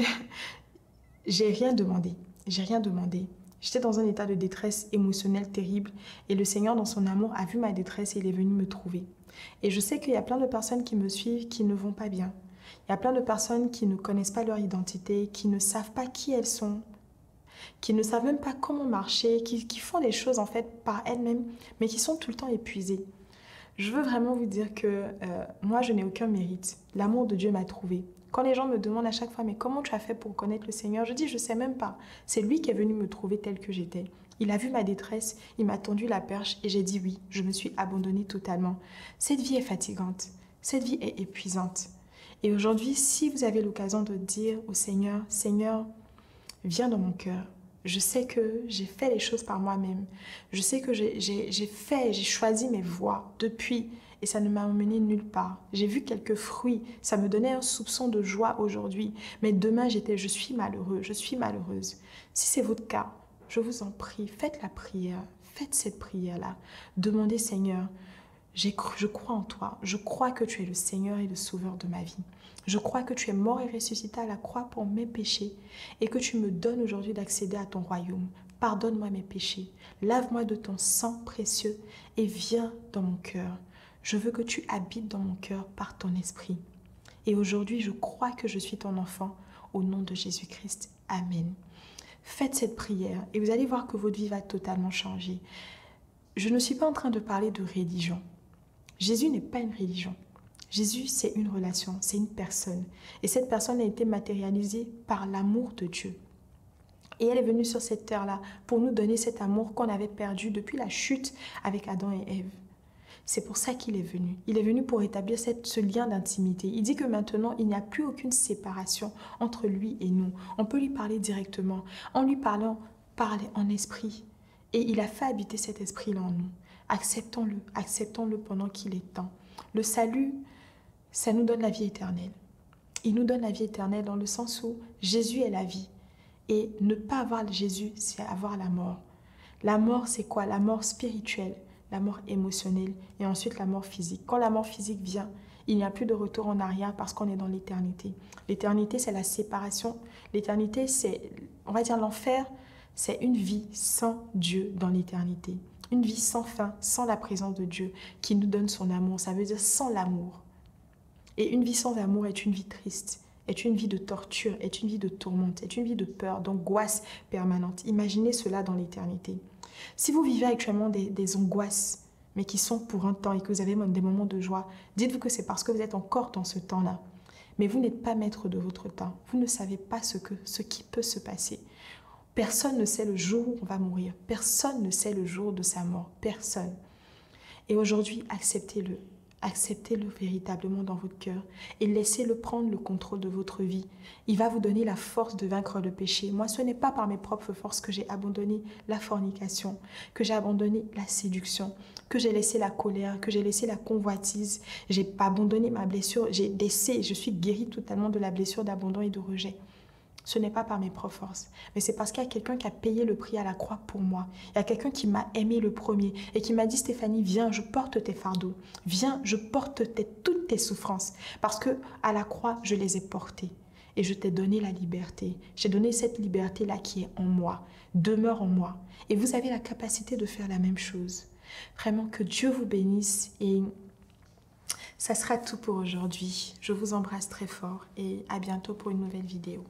rien demandé. J'ai rien demandé. J'étais dans un état de détresse émotionnelle terrible et le Seigneur, dans son amour, a vu ma détresse et il est venu me trouver. Et je sais qu'il y a plein de personnes qui me suivent qui ne vont pas bien. Il y a plein de personnes qui ne connaissent pas leur identité, qui ne savent pas qui elles sont, qui ne savent même pas comment marcher, qui font les choses en fait par elles-mêmes, mais qui sont tout le temps épuisées. Je veux vraiment vous dire que moi, je n'ai aucun mérite. L'amour de Dieu m'a trouvé. Quand les gens me demandent à chaque fois, mais comment tu as fait pour connaître le Seigneur? Je dis, je ne sais même pas. C'est lui qui est venu me trouver tel que j'étais. Il a vu ma détresse, il m'a tendu la perche et j'ai dit oui, je me suis abandonnée totalement. Cette vie est fatigante, cette vie est épuisante. Et aujourd'hui, si vous avez l'occasion de dire au Seigneur, Seigneur, viens dans mon cœur. Je sais que j'ai fait les choses par moi-même. Je sais que j'ai choisi mes voies depuis et ça ne m'a emmené nulle part. J'ai vu quelques fruits, ça me donnait un soupçon de joie aujourd'hui. Mais demain, je suis malheureux, je suis malheureuse. Si c'est votre cas, je vous en prie, faites la prière, faites cette prière-là. Demandez, Seigneur, je crois en toi, je crois que tu es le Seigneur et le Sauveur de ma vie. Je crois que tu es mort et ressuscité à la croix pour mes péchés et que tu me donnes aujourd'hui d'accéder à ton royaume. Pardonne-moi mes péchés, lave-moi de ton sang précieux et viens dans mon cœur. Je veux que tu habites dans mon cœur par ton esprit. Et aujourd'hui, je crois que je suis ton enfant au nom de Jésus-Christ. Amen. Faites cette prière et vous allez voir que votre vie va totalement changer. Je ne suis pas en train de parler de religion. Jésus n'est pas une religion. Jésus, c'est une relation, c'est une personne. Et cette personne a été matérialisée par l'amour de Dieu. Et elle est venue sur cette terre-là pour nous donner cet amour qu'on avait perdu depuis la chute avec Adam et Ève. C'est pour ça qu'il est venu. Il est venu pour établir ce lien d'intimité. Il dit que maintenant, il n'y a plus aucune séparation entre lui et nous. On peut lui parler directement. En lui parlant, parler en esprit. Et il a fait habiter cet esprit-là en nous. Acceptons-le pendant qu'il est temps. Le salut, ça nous donne la vie éternelle. Il nous donne la vie éternelle dans le sens où Jésus est la vie. Et ne pas avoir Jésus, c'est avoir la mort. La mort, c'est quoi? La mort spirituelle, la mort émotionnelle et ensuite la mort physique. Quand la mort physique vient, il n'y a plus de retour en arrière parce qu'on est dans l'éternité. L'éternité, c'est la séparation. L'éternité, c'est, on va dire l'enfer, c'est une vie sans Dieu dans l'éternité. Une vie sans fin, sans la présence de Dieu qui nous donne son amour. Ça veut dire sans l'amour. Et une vie sans amour est une vie triste, est une vie de torture, est une vie de tourmente, est une vie de peur, d'angoisse permanente. Imaginez cela dans l'éternité. Si vous vivez actuellement des angoisses, mais qui sont pour un temps et que vous avez même des moments de joie, dites-vous que c'est parce que vous êtes encore dans ce temps-là. Mais vous n'êtes pas maître de votre temps. Vous ne savez pas ce qui peut se passer. Personne ne sait le jour où on va mourir. Personne ne sait le jour de sa mort. Personne. Et aujourd'hui, acceptez-le. Acceptez-le véritablement dans votre cœur et laissez-le prendre le contrôle de votre vie. Il va vous donner la force de vaincre le péché. Moi, ce n'est pas par mes propres forces que j'ai abandonné la fornication, que j'ai abandonné la séduction, que j'ai laissé la colère, que j'ai laissé la convoitise. J'ai pas abandonné ma blessure, je suis guérie totalement de la blessure d'abandon et de rejet. Ce n'est pas par mes propres forces, mais c'est parce qu'il y a quelqu'un qui a payé le prix à la croix pour moi. Il y a quelqu'un qui m'a aimé le premier et qui m'a dit, Stéphanie, viens, je porte tes fardeaux. Viens, je porte toutes tes souffrances. Parce que à la croix, je les ai portées. Et je t'ai donné la liberté. J'ai donné cette liberté-là qui est en moi, demeure en moi. Et vous avez la capacité de faire la même chose. Vraiment, que Dieu vous bénisse et ça sera tout pour aujourd'hui. Je vous embrasse très fort et à bientôt pour une nouvelle vidéo.